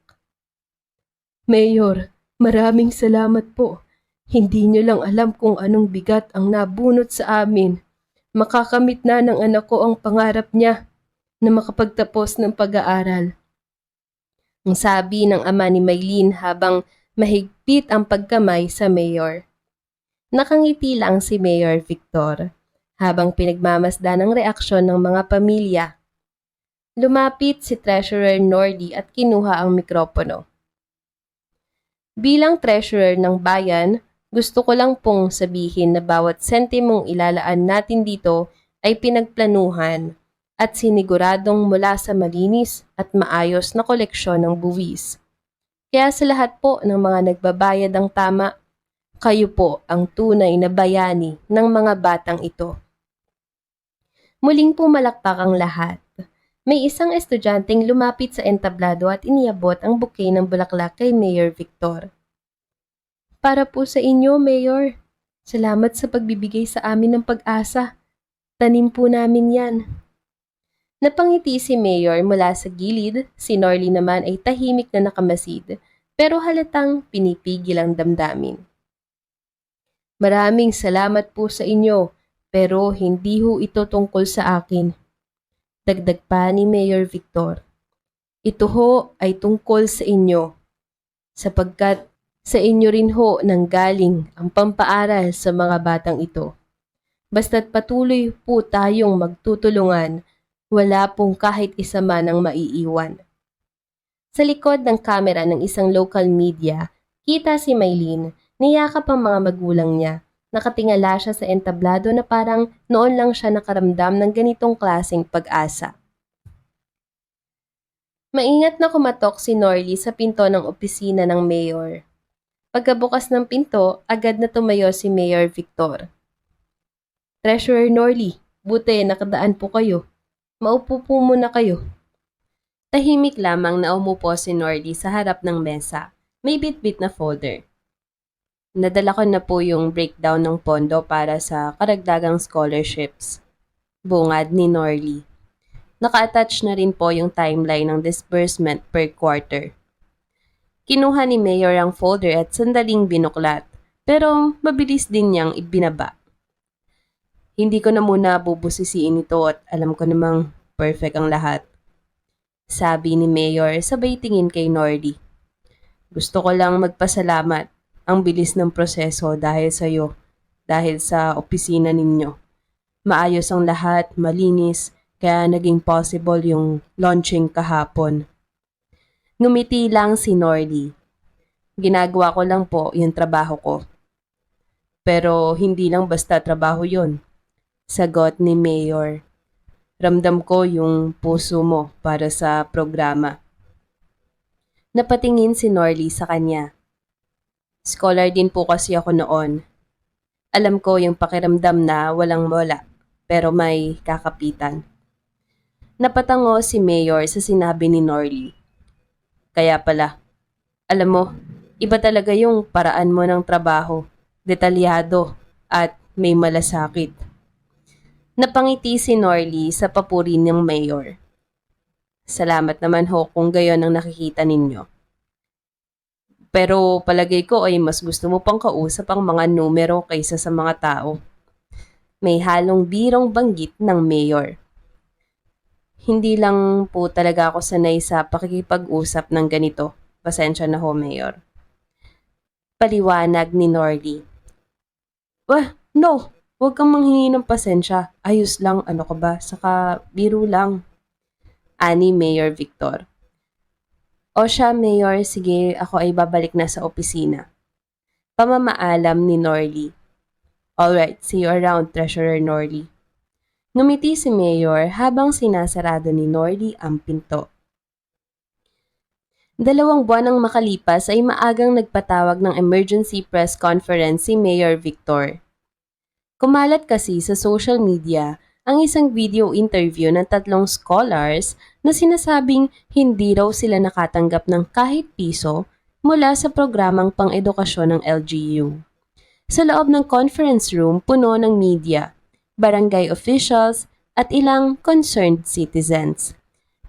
Mayor, maraming salamat po. Hindi niyo lang alam kung anong bigat ang nabunot sa amin. Makakamit na ng anak ko ang pangarap niya na makapagtapos ng pag-aaral. Ang sabi ng ama ni Maylene habang mahigpit ang pagkamay sa mayor. Nakangiti lang si Mayor Victor habang pinagmamasdan ang reaksyon ng mga pamilya. Lumapit si Treasurer Norly at kinuha ang mikropono. Bilang treasurer ng bayan, gusto ko lang pong sabihin na bawat sentimong ilalaan natin dito ay pinagplanuhan at siniguradong mula sa malinis at maayos na koleksyon ng buwis. Kaya sa lahat po ng mga nagbabayad ng tama, kayo po ang tunay na bayani ng mga batang ito. Muling pumalakpak ang lahat. May isang estudyanteng lumapit sa entablado at iniabot ang bouquet ng bulaklak kay Mayor Victor. Para po sa inyo, Mayor. Salamat sa pagbibigay sa amin ng pag-asa. Tanim po namin yan. Napangiti si Mayor mula sa gilid, si Norly naman ay tahimik na nakamasid, pero halatang pinipigil ang damdamin. Maraming salamat po sa inyo, pero hindi ho ito tungkol sa akin. Dagdag pa ni Mayor Victor. Ito ho ay tungkol sa inyo, sapagkat sa inyo rin ho nanggaling ang pampaaral sa mga batang ito. Basta't patuloy po tayong magtutulungan, wala pong kahit isa man ang maiiwan. Sa likod ng kamera ng isang local media, kita si Maylene, niyakap ang mga magulang niya. Nakatingala siya sa entablado na parang noon lang siya nakaramdam ng ganitong klaseng pag-asa. Maingat na kumatok si Norly sa pinto ng opisina ng mayor. Pagkabukas ng pinto, agad na tumayo si Mayor Victor. Treasurer Norly, buti nakadaan po kayo. Maupo po muna kayo. Tahimik lamang na umupo si Norly sa harap ng mesa. May bit-bit na folder. Nadala ko na po yung breakdown ng pondo para sa karagdagang scholarships. Bungad ni Norly. Naka-attach na rin po yung timeline ng disbursement per quarter. Kinuha ni Mayor ang folder at sandaling binuklat, pero mabilis din niyang ibinaba. Hindi ko na muna bubusisiin ito at alam ko namang perfect ang lahat. Sabi ni Mayor sabay tingin kay Norly. Gusto ko lang magpasalamat. Ang bilis ng proseso dahil sa iyo, dahil sa opisina ninyo. Maayos ang lahat, malinis, kaya naging possible yung launching kahapon. Ngumiti lang si Norly. Ginagawa ko lang po yung trabaho ko. Pero hindi lang basta trabaho yon. Sagot ni Mayor. Ramdam ko yung puso mo para sa programa. Napatingin si Norly sa kanya. Scholar din po kasi ako noon. Alam ko yung pakiramdam na walang wala, pero may kakapitan. Napatango si Mayor sa sinabi ni Norly. Kaya pala, alam mo, iba talaga yung paraan mo ng trabaho, detalyado at may malasakit. Napangiti si Norly sa papuri ng Mayor. Salamat naman ho kung gayon ang nakikita ninyo. Pero palagay ko ay mas gusto mo pang kausap ang mga numero kaysa sa mga tao. May halong birong banggit ng mayor. Hindi lang po talaga ako sanay sa pakikipag-usap ng ganito. Pasensya na ho, Mayor. Paliwanag ni Norly. No, huwag kang manghingi ng pasensya. Ayos lang, ano ka ba? Saka biro lang. Ani Mayor Victor. O siya, Mayor, sige, ako ay babalik na sa opisina. Pamamaalam ni Norly. Alright, see you around, Treasurer Norly. Ngumiti si Mayor habang sinasarado ni Norly ang pinto. 2 buwan ang makalipas ay maagang nagpatawag ng emergency press conference si Mayor Victor. Kumalat kasi sa social media ang isang video interview ng 3 scholars na sinasabing hindi raw sila nakatanggap ng kahit piso mula sa programang pang-edukasyon ng LGU. Sa loob ng conference room puno ng media, barangay officials at ilang concerned citizens.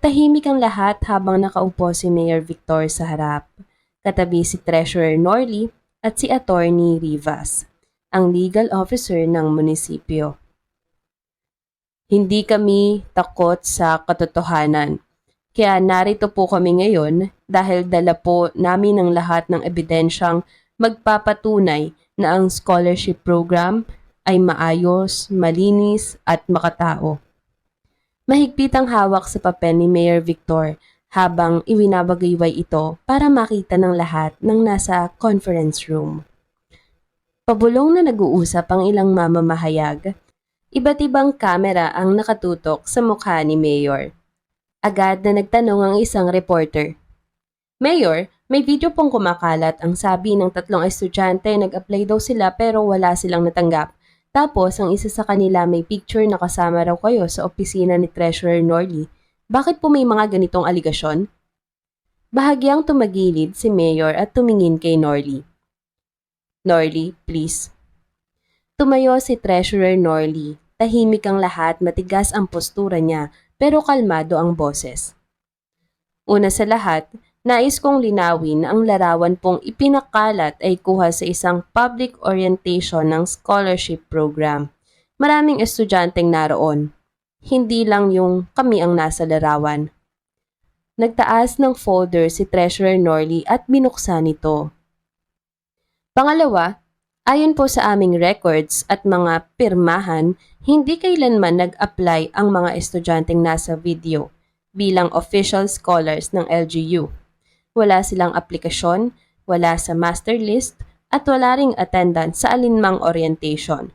Tahimik ang lahat habang nakaupo si Mayor Victor sa harap. Katabi si Treasurer Norly at si Attorney Rivas, ang legal officer ng munisipyo. Hindi kami takot sa katotohanan. Kaya narito po kami ngayon dahil dala po namin ang lahat ng ebidensyang magpapatunay na ang scholarship program ay maayos, malinis at makatao. Mahigpit ang hawak sa papel ni Mayor Victor habang iwinabagayway ito para makita ng lahat ng nasa conference room. Pabulong na nag-uusap ang ilang mamamahayag. Iba't ibang kamera ang nakatutok sa mukha ni Mayor. Agad na nagtanong ang isang reporter. Mayor, may video pong kumakalat ang sabi ng 3 estudyante nag-apply daw sila pero wala silang natanggap. Tapos ang isa sa kanila may picture na kasama raw kayo sa opisina ni Treasurer Norly. Bakit po may mga ganitong aligasyon? Bahagyang tumagilid si Mayor at tumingin kay Norly. Norly, please. Tumayo si Treasurer Norly.
Tahimik ang lahat, matigas ang postura niya, pero kalmado ang boses. Una sa lahat, nais kong linawin na ang larawan pong ipinakalat ay kuha sa isang public orientation ng scholarship program. Maraming estudyanteng naroon. Hindi lang yung kami ang nasa larawan. Nagtaas ng folder si Treasurer Norley at binuksan ito. Pangalawa, ayon po sa aming records at mga pirmahan, hindi kailanman nag-apply ang mga estudyanteng nasa video bilang official scholars ng LGU. Wala silang aplikasyon, wala sa master list, at wala ring attendance sa alinmang orientation.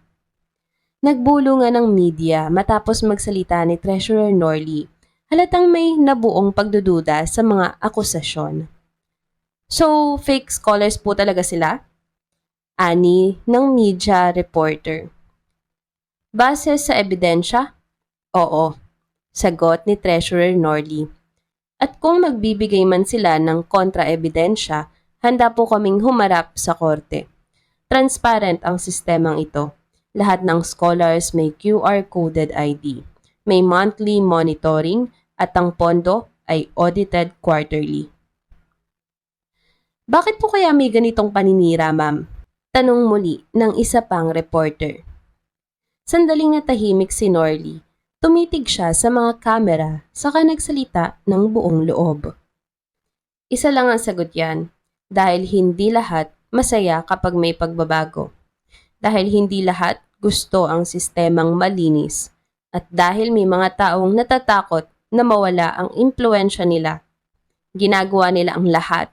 Nagbulungan ng media matapos magsalita ni Treasurer Norley. Halatang may nabuong pagdududa sa mga akusasyon. So, fake scholars po talaga sila? Ani ng media reporter. Base sa ebidensya? Oo, sagot ni Treasurer Norley. At kung magbibigay man sila ng kontra-ebidensya, handa po kaming humarap sa korte. Transparent ang sistemang ito. Lahat ng scholars may QR-coded ID. May monthly monitoring at ang pondo ay audited quarterly. Bakit po kaya may ganitong paninira, ma'am? Tanong muli ng isa pang reporter. Sandaling natahimik si Norley. Tumitig siya sa mga kamera saka nagsalita ng buong loob. Isa lang ang sagot yan, dahil hindi lahat masaya kapag may pagbabago. Dahil hindi lahat gusto ang sistemang malinis. At dahil may mga taong natatakot na mawala ang impluensya nila. Ginagawa nila ang lahat,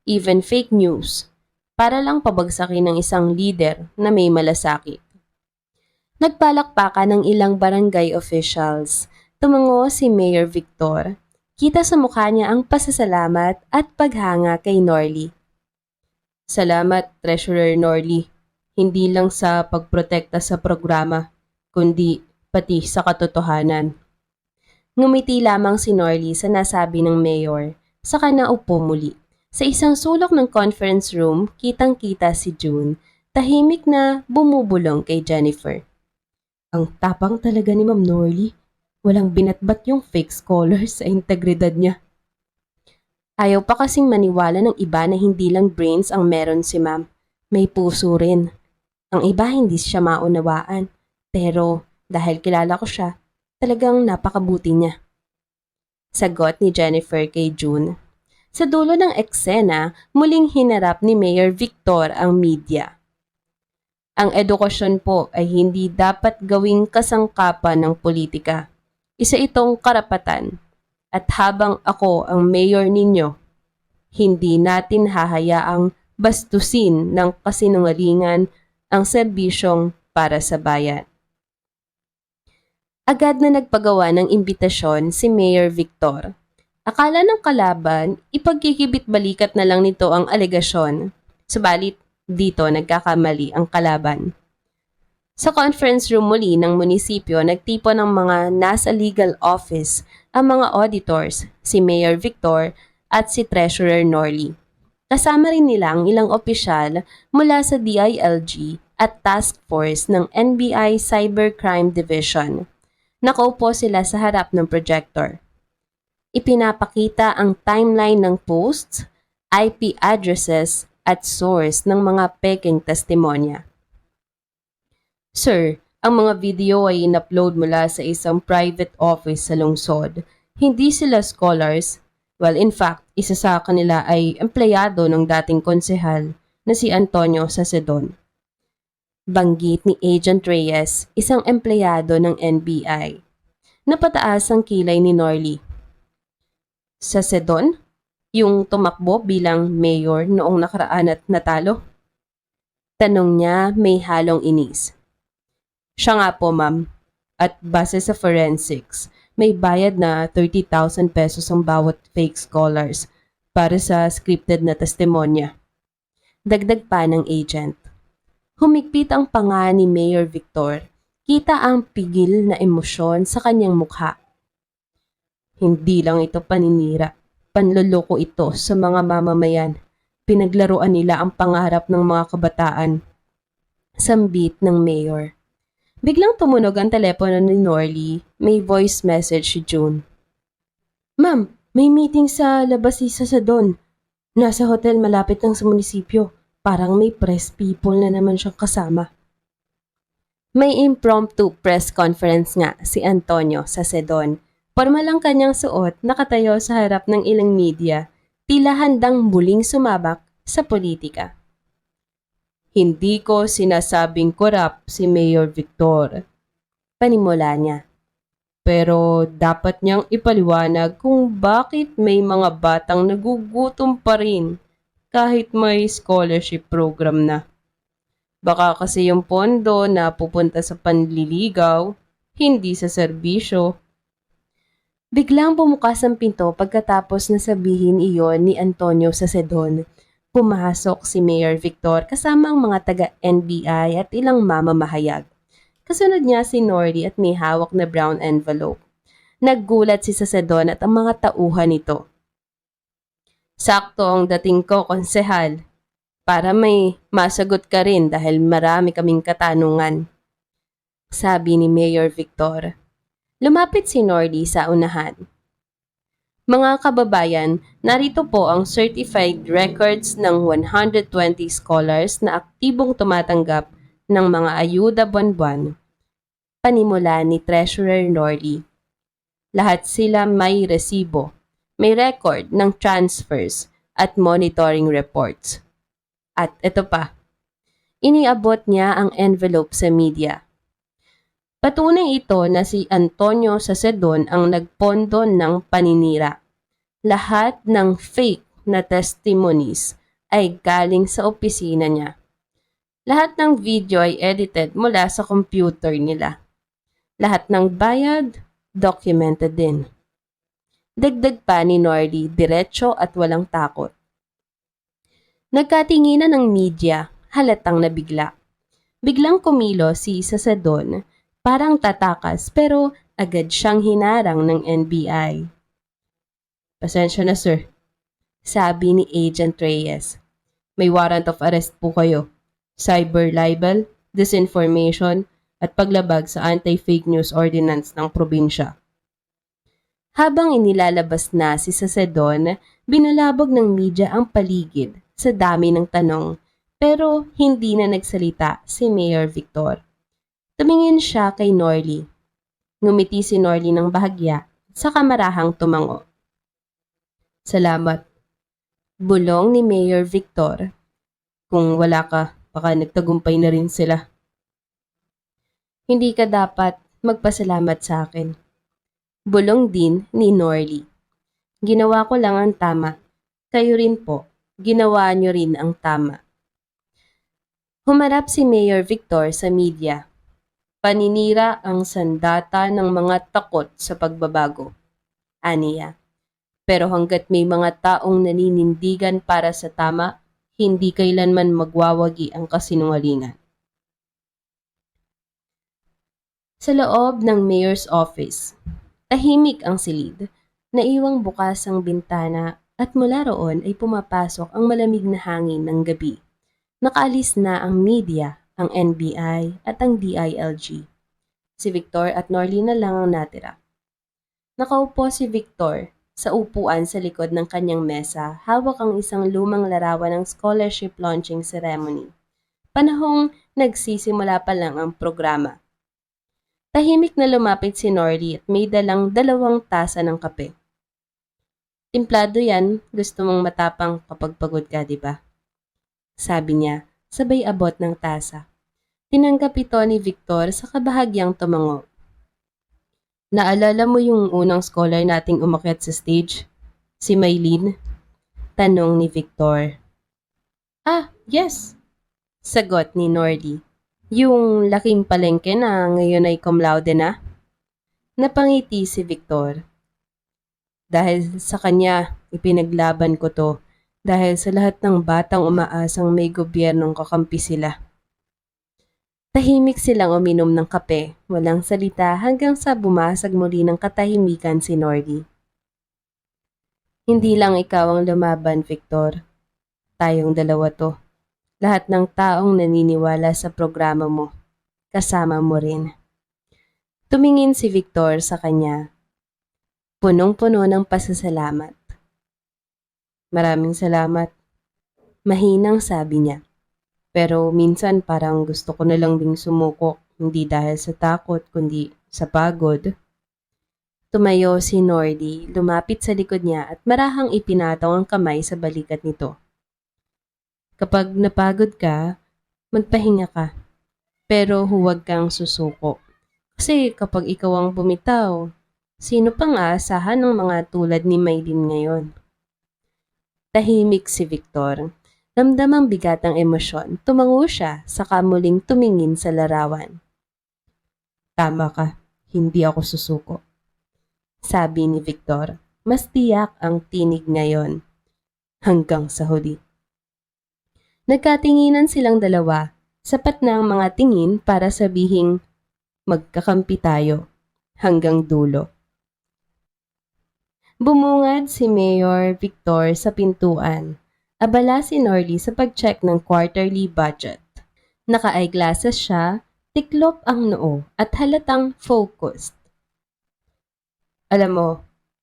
even fake news, para lang pabagsakin ng isang leader na may malasakit. Nagpalakpakan ng ilang barangay officials. Tumango si Mayor Victor. Kita sa mukha niya ang pasasalamat at paghanga kay Norley. Salamat, Treasurer Norley. Hindi lang sa pagprotekta sa programa, kundi pati sa katotohanan. Ngumiti lamang si Norley sa nasabi ng mayor, saka naupo muli. Sa isang sulok ng conference room, kitang-kita si June, tahimik na bumubulong kay Jennifer. Ang tapang talaga ni Ma'am Norley. Walang binatbat yung fake scholars sa integridad niya. Ayaw pa kasing maniwala ng iba na hindi lang brains ang meron si Ma'am. May puso rin. Ang iba hindi siya maunawaan. Pero dahil kilala ko siya, talagang napakabuti niya. Sagot ni Jennifer kay June. Sa dulo ng eksena, muling hinarap ni Mayor Victor ang media. Ang edukasyon po ay hindi dapat gawing kasangkapan ng politika. Isa itong karapatan. At habang ako ang mayor ninyo, hindi natin hahayaang bastusin ng kasinungalingan ang serbisyong para sa bayan. Agad na nagpagawa ng imbitasyon si Mayor Victor. Akala ng kalaban, ipagkikibit-balikat na lang nito ang alegasyon. Subalit, dito nagkakamali ang kalaban. Sa conference room muli ng munisipyo, nagtipo ng mga nasa legal office ang mga auditors, si Mayor Victor at si Treasurer Norley. Kasama rin nila ang ilang opisyal mula sa DILG at task force ng NBI Cybercrime Division. Nakaupo sila sa harap ng projector. Ipinapakita ang timeline ng posts, IP addresses at source ng mga peking testimonya. Sir, ang mga video ay in-upload mula sa isang private office sa lungsod. Hindi sila scholars. Well, in fact, isa sa kanila ay empleyado ng dating konsehal na si Antonio Sacedon. Banggit ni Agent Reyes, isang empleyado ng NBI. Napataas ang kilay ni Norley. Sacedon? Yung tumakbo bilang mayor noong nakaraan at natalo? Tanong niya may halong inis. Siya nga po, ma'am. At base sa forensics, may bayad na 30,000 pesos ang bawat fake scholars para sa scripted na testimonya. Dagdag pa ng agent. Humigpit ang panga ni Mayor Victor. Kita ang pigil na emosyon sa kanyang mukha. Hindi lang ito paninira. Panloloko ito sa mga mamamayan. Pinaglaruan nila ang pangarap ng mga kabataan. Sambit ng mayor. Biglang tumunog ang telepono ni Norly. May voice message si June. Ma'am, may meeting sa labas si Sasadon. Nasa hotel malapit lang sa munisipyo. Parang may press people na naman siyang kasama. May impromptu press conference nga si Antonio sa Sedon. Formal lang kanyang suot, nakatayo sa harap ng ilang media, tila handang muling sumabak sa politika. Hindi ko sinasabing korap si Mayor Victor. Panimula niya. Pero dapat niyang ipaliwanag kung bakit may mga batang nagugutom pa rin kahit may scholarship program na. Baka kasi yung pondo na pupunta sa panliligaw, hindi sa serbisyo. Biglang bumukas ang pinto pagkatapos na sabihin iyon ni Antonio sa Sedon. Pumasok si Mayor Victor kasama ang mga taga-NBI at ilang mamamahayag. Kasunod niya si Norly at may hawak na brown envelope. Naggulat si Sasedon at ang mga tauhan nito. Sakto ang dating ko, konsehal. Para may masagot ka rin dahil marami kaming katanungan. Sabi ni Mayor Victor. Lumapit si Norly sa unahan. Mga kababayan, narito po ang certified records ng 120 scholars na aktibong tumatanggap ng mga ayuda buwan-buwan. Panimula ni Treasurer Norly. Lahat sila may resibo, may record ng transfers at monitoring reports. At ito pa, iniabot niya ang envelope sa media. Patunay ito na si Antonio Sasedon ang nagpondo ng paninira. Lahat ng fake na testimonies ay galing sa opisina niya. Lahat ng video ay edited mula sa computer nila. Lahat ng bayad, documented din. Dagdag pa ni Norly, diretso at walang takot. Nagkatinginan ng media, halatang nabigla. Biglang kumilo si Sasadon, parang tatakas pero agad siyang hinarang ng NBI. Pasensya na sir, sabi ni Agent Reyes. May warrant of arrest po kayo. Cyber libel, disinformation, at paglabag sa anti-fake news ordinance ng probinsya. Habang inilalabas na si Sasedon, binalabog ng media ang paligid sa dami ng tanong, pero hindi na nagsalita si Mayor Victor. Tumingin siya kay Norly. Ngumiti si Norly ng bahagya sa kamarahang tumango. Salamat. Bulong ni Mayor Victor. Kung wala ka, baka nagtagumpay na rin sila. Hindi ka dapat magpasalamat sa akin. Bulong din ni Norly. Ginawa ko lang ang tama. Kayo rin po. Ginawa niyo rin ang tama. Humarap si Mayor Victor sa media. Paninira ang sandata ng mga takot sa pagbabago. Aniya. Pero hanggat may mga taong naninindigan para sa tama, hindi kailanman magwawagi ang kasinungalingan. Sa loob ng mayor's office, tahimik ang silid, naiwang bukas ang bintana at mula roon ay pumapasok ang malamig na hangin ng gabi. Nakaalis na ang media, ang NBI at ang DILG. Si Victor at Norly na lang ang natira. Nakaupo si Victor sa upuan sa likod ng kanyang mesa, hawak ang isang lumang larawan ng scholarship launching ceremony. Panahong nagsisimula pa lang ang programa. Tahimik na lumapit si Norly at may dalang 2 tasa ng kape. Timplado yan, gusto mong matapang kapag pagod ka, di ba? Sabi niya, sabay abot ng tasa. Tinanggap ito ni Victor sa kabahagyang tumango. Naalala mo yung unang scholar nating umakyat sa stage? Si Maylene? Tanong ni Victor. Ah, yes. Sagot ni Norly. Yung laking palengke na ngayon ay cum laude na? Napangiti si Victor. Dahil sa kanya, ipinaglaban ko to. Dahil sa lahat ng batang umaasang may gobyernong kakampi sila. Tahimik silang uminom ng kape, walang salita hanggang sa bumasag muli ng katahimikan si Norly. Hindi lang ikaw ang lumaban, Victor. Tayong dalawa to. Lahat ng taong naniniwala sa programa mo. kasama mo rin. Tumingin si Victor sa kanya. Punong-puno ng pasasalamat. Maraming salamat. Mahinang sabi niya. Pero minsan parang gusto ko na lang ding sumuko, hindi dahil sa takot kundi sa pagod. Tumayo si Nordy, lumapit sa likod niya at marahang ipinataw ang kamay sa balikat nito. Kapag napagod ka, magpahinga ka. Pero huwag kang susuko. Kasi kapag ikaw ang bumitaw, sino pang aasahan ng mga tulad ni Maylin ngayon? Tahimik si Victor. Damdamang bigat ang emosyon, tumango siya saka muling tumingin sa larawan. Tama ka, hindi ako susuko. Sabi ni Victor, mas tiyak ang tinig ngayon. Hanggang sa huli. Nagkatinginan silang dalawa, sapat na ang mga tingin para sabihing magkakampi tayo hanggang dulo. Bumungad si Mayor Victor sa pintuan. Abala si Norly sa pag-check ng quarterly budget. Naka-eyeglasses siya, tiklop ang noo at halatang focused. Alam mo,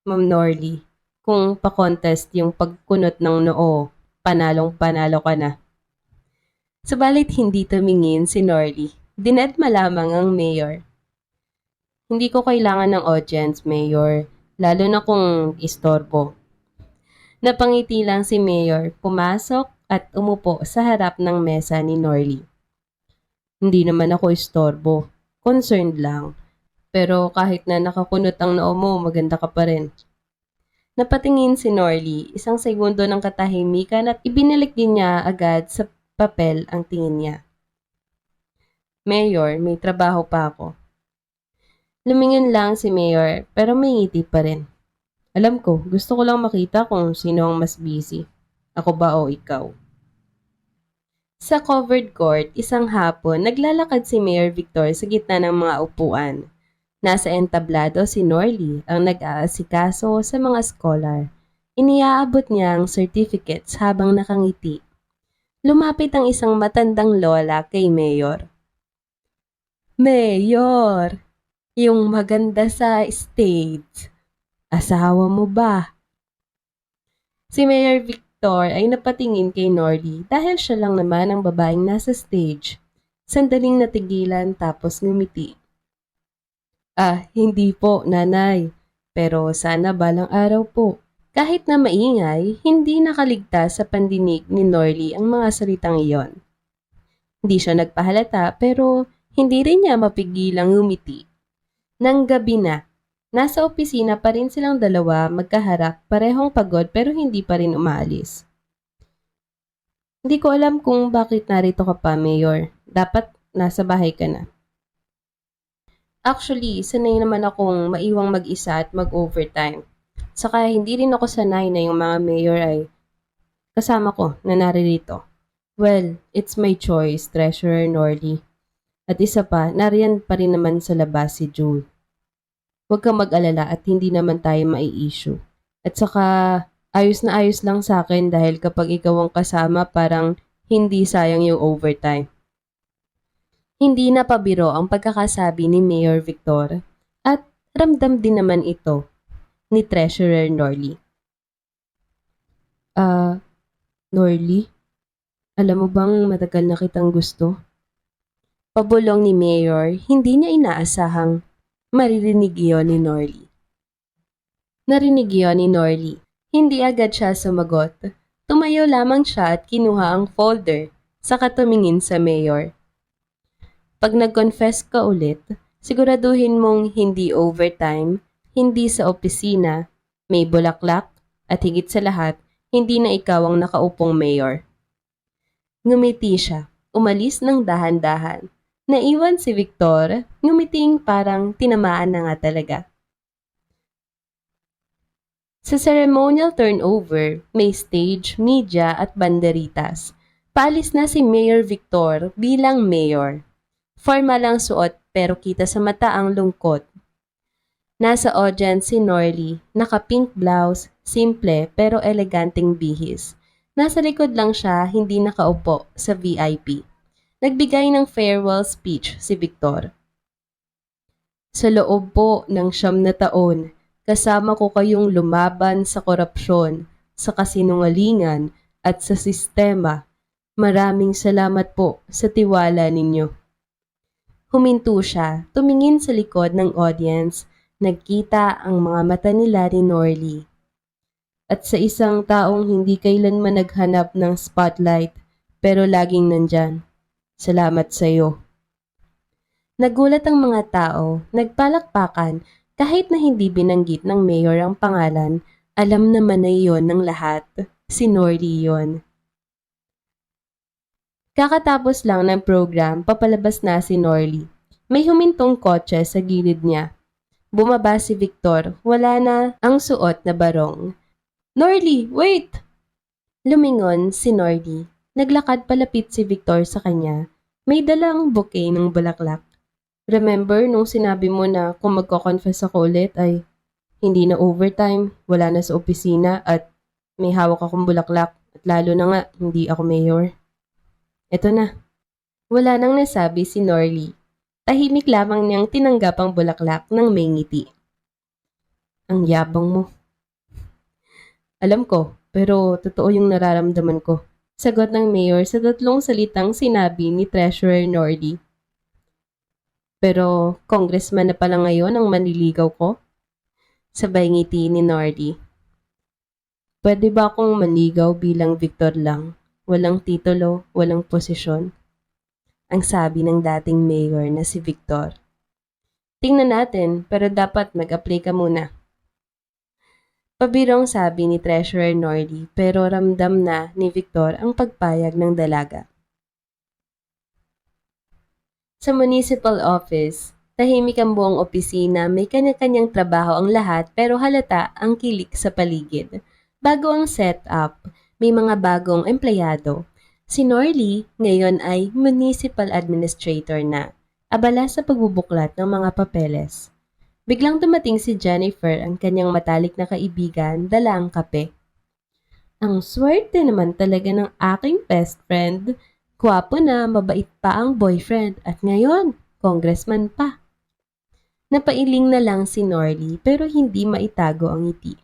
Ma'am Norly, kung pa-contest yung pagkunot ng noo, panalong-panalo ka na. Subalit hindi tumingin si Norly. Dinedma lamang ang mayor. Hindi ko kailangan ng audience, Mayor, lalo na kung istorbo. Napangiti lang si Mayor, pumasok at umupo sa harap ng mesa ni Norly. Hindi naman ako istorbo, concerned lang. Pero kahit na nakakunot ang noo mo, maganda ka pa rin. Napatingin si Norly, isang segundo ng katahimikan at ibinalik din niya agad sa papel ang tingin niya. Mayor, may trabaho pa ako. Lumingin lang si Mayor pero may ngiti pa rin. Alam ko, gusto ko lang makita kung sino ang mas busy. Ako ba o ikaw? Sa covered court, isang hapon, naglalakad si Mayor Victor sa gitna ng mga upuan. Nasa entablado si Norly ang nag-aasikaso sa mga scholar. Iniaabot niya ang certificates habang nakangiti. Lumapit ang isang matandang lola kay Mayor. Mayor, yung maganda sa stage. Asawa mo ba? Si Mayor Victor ay napatingin kay Norly dahil siya lang naman ang babaeng nasa stage. Sandaling natigilan tapos ngumiti. Hindi po, nanay. Pero sana balang araw po. Kahit na maingay, hindi nakaligtas sa pandinig ni Norly ang mga salitang iyon. Hindi siya nagpahalata pero hindi rin niya mapigilang ngumiti. Nang gabi na, nasa opisina pa rin silang dalawa magkaharap, parehong pagod pero hindi pa rin umaalis. Hindi ko alam kung bakit narito ka pa, Mayor. Dapat nasa bahay ka na. Actually, sanay naman akong maiwang mag-isa at mag-overtime. Saka hindi rin ako sanay na yung mga mayor ay kasama ko na naririto. Well, it's my choice, Treasurer Norly. At isa pa, nariyan pa rin naman sa labas si June. Huwag kang mag-alala at hindi naman tayo mai-issue. At saka, ayos na ayos lang sa akin dahil kapag ikaw ang kasama, parang hindi sayang yung overtime. Hindi na pabiro ang pagkakasabi ni Mayor Victor at ramdam din naman ito ni Treasurer Norly. Norly? Alam mo bang matagal na kitang gusto? Pabulong ni Mayor, hindi niya inaasahang maririnig iyon ni Norly. Narinig iyon ni Norly. Hindi agad siya sumagot. Tumayo lamang siya at kinuha ang folder, saka tumingin sa Mayor. Pag nag-confess ka ulit, siguraduhin mong hindi overtime, hindi sa opisina, may bulaklak, at higit sa lahat, hindi na ikaw ang nakaupong mayor. Ngumiti siya, umalis ng dahan-dahan. Naiwan si Victor, ngumiting parang tinamaan na nga talaga. Sa ceremonial turnover, may stage, media at banderitas. Paalis na si Mayor Victor bilang mayor. Formal ang suot pero kita sa mata ang lungkot. Nasa audience si Norly, naka-pink blouse, simple pero eleganteng bihis. Nasa likod lang siya, hindi nakaupo sa VIP. Nagbigay ng farewell speech si Victor. Sa loob po ng 9 na taon, kasama ko kayong lumaban sa korupsyon, sa kasinungalingan at sa sistema. Maraming salamat po sa tiwala ninyo. Huminto siya, tumingin sa likod ng audience, nagkita ang mga mata nila ni Norly. At sa isang taong hindi kailanman naghanap ng spotlight, pero laging nandyan. Salamat sa iyo. Nagulat ang mga tao, nagpalakpakan, kahit na hindi binanggit ng mayor ang pangalan, alam naman na iyon ng lahat, si Norly yon. Kakatapos lang ng program, papalabas na si Norly. May humintong kotse sa gilid niya. Bumaba si Victor, wala na ang suot na barong. Norly, wait! Lumingon si Norly. Naglakad palapit si Victor sa kanya. May dalang bouquet ng bulaklak. Remember nung sinabi mo na kung magko-confess ako ulit ay hindi na overtime, wala na sa opisina at may hawak akong bulaklak at lalo na nga hindi ako mayor. Eto na. Wala nang nasabi si Norly. Tahimik lamang niyang tinanggap ang bulaklak ng may ngiti. Ang yabang mo. Alam ko, pero totoo yung nararamdaman ko. Sagot ng mayor sa 3 salitang sinabi ni Treasurer Norly. Pero congressman na pala ngayon ang manliligaw ko? Sabay ngiti ni Norly. Pwede ba akong manligaw bilang Victor lang? Walang titulo, walang posisyon? Ang sabi ng dating mayor na si Victor. Tingnan natin, pero dapat mag-apply ka muna. Pabirong sabi ni Treasurer Norly, pero ramdam na ni Victor ang pagpayag ng dalaga. Sa municipal office, tahimik ang buong opisina, may kanya-kanyang trabaho ang lahat pero halata ang kilik sa paligid. Bago ang setup, may mga bagong empleyado. Si Norly ngayon ay municipal administrator na, abala sa pagbubuklat ng mga papeles. Biglang dumating si Jennifer, ang kanyang matalik na kaibigan, dala ang kape. Ang swerte naman talaga ng aking best friend. Gwapo na, mabait pa ang boyfriend at ngayon, congressman pa. Napailing na lang si Norly pero hindi maitago ang ngiti.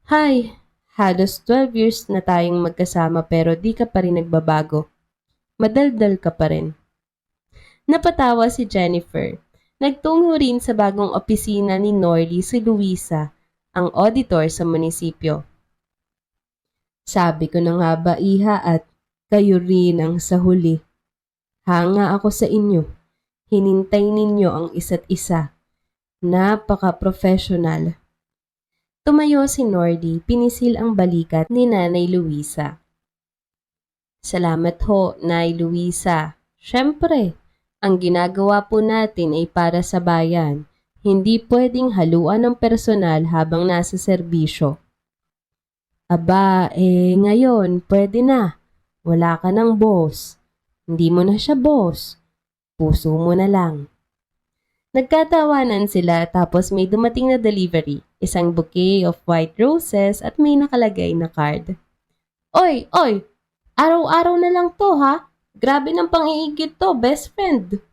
Hi, halos 12 years na tayong magkasama pero di ka pa rin nagbabago. Madaldal ka pa rin. Napatawa si Jennifer. Nagtungo rin sa bagong opisina ni Norly si Luisa, ang auditor sa munisipyo. Sabi ko na nga ba iha at kayo rin ang sa huli. Hanga ako sa inyo. Hinintay ninyo ang isa't isa. Napaka-professional. Tumayo si Norly, pinisil ang balikat ni Nanay Luisa. Salamat ho, Nay Luisa. Siyempre, ang ginagawa po natin ay para sa bayan. Hindi pwedeng haluan ng personal habang nasa serbisyo. Aba, ngayon, pwede na. Wala ka ng boss. Hindi mo na siya boss. Puso mo na lang. Nagkatawanan sila tapos may dumating na delivery. Isang bouquet of white roses at may nakalagay na card. Oy, oy! Araw-araw na lang to ha? Grabe ng pang-iigit to, best friend.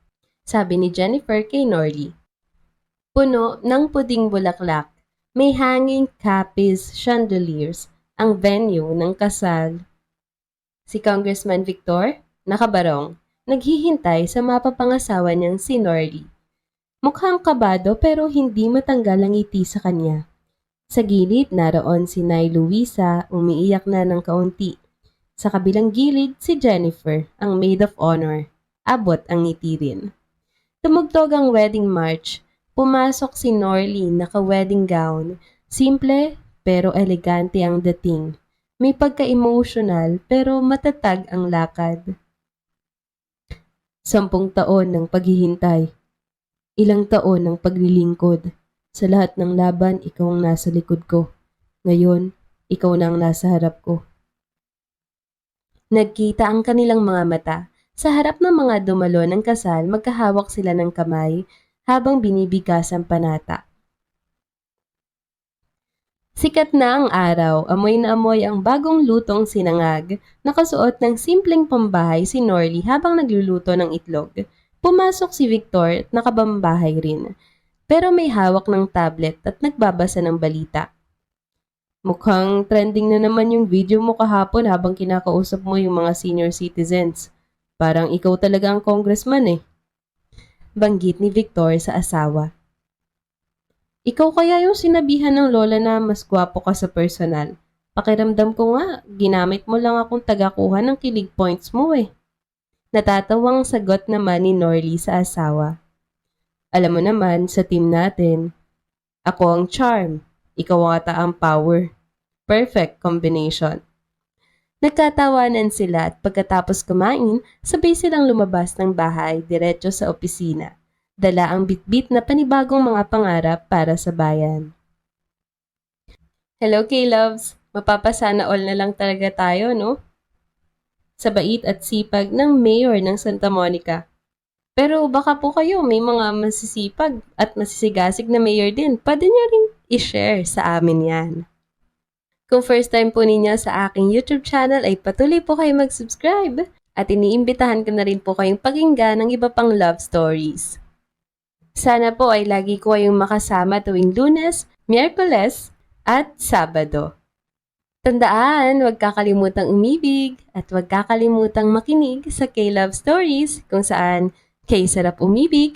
Sabi ni Jennifer kay Norly. Puno ng puding bulaklak. May hanging capes chandeliers. Ang venue ng kasal. Si Congressman Victor, nakabarong, naghihintay sa mapapangasawa niyang si Norly. Mukhang kabado pero hindi matanggal ang ngiti sa kanya. Sa gilid naroon si Nay Luisa, umiiyak na ng kaunti. Sa kabilang gilid si Jennifer, ang maid of honor. Abot ang ngiti rin. Tumugtog ang wedding march. Pumasok si Norly naka-wedding gown. Simple pero elegante ang dating. May pagka-emotional pero matatag ang lakad. 10 taon ng paghihintay. Ilang taon ng paglilingkod. Sa lahat ng laban, ikaw ang nasa likod ko. Ngayon, ikaw na ang nasa harap ko. Nagkita ang kanilang mga mata. Sa harap ng mga dumalo ng kasal, magkahawak sila ng kamay habang binibigas ang panata. Sikat na ang araw, amoy na amoy ang bagong lutong sinangag. Nakasuot ng simpleng pambahay si Norly habang nagluluto ng itlog. Pumasok si Victor at nakabambahay rin. Pero may hawak ng tablet at nagbabasa ng balita. Mukhang trending na naman yung video mo kahapon habang kinakausap mo yung mga senior citizens. Parang ikaw talaga ang congressman eh. Banggit ni Victor sa asawa. Ikaw kaya yung sinabihan ng lola na mas gwapo ka sa personal. Pakiramdam ko nga, ginamit mo lang akong tagakuha ng kilig points mo eh. Natatawang sagot naman ni Norly sa asawa. Alam mo naman, sa team natin, ako ang charm, ikaw ata ang power. Perfect combination. Nagkatawanan sila at pagkatapos kumain, sabay silang lumabas ng bahay diretso sa opisina. Dala ang bitbit na panibagong mga pangarap para sa bayan. Hello K-Loves! Mapapasana all na lang talaga tayo, no? Sa bait at sipag ng mayor ng Santa Monica. Pero baka po kayo may mga masisipag at masisigasig na mayor din. Pwede nyo rin i-share sa amin yan. Kung first time po ninyo sa aking YouTube channel ay patuloy po kayo mag-subscribe at iniimbitahan ko na rin po kayong pakinggan ng iba pang love stories. Sana po ay lagi ko kayong makasama tuwing Lunes, Miyerkules at Sabado. Tandaan, huwag kakalimutang umibig at huwag kakalimutang makinig sa K-Love Stories kung saan K sarap umibig,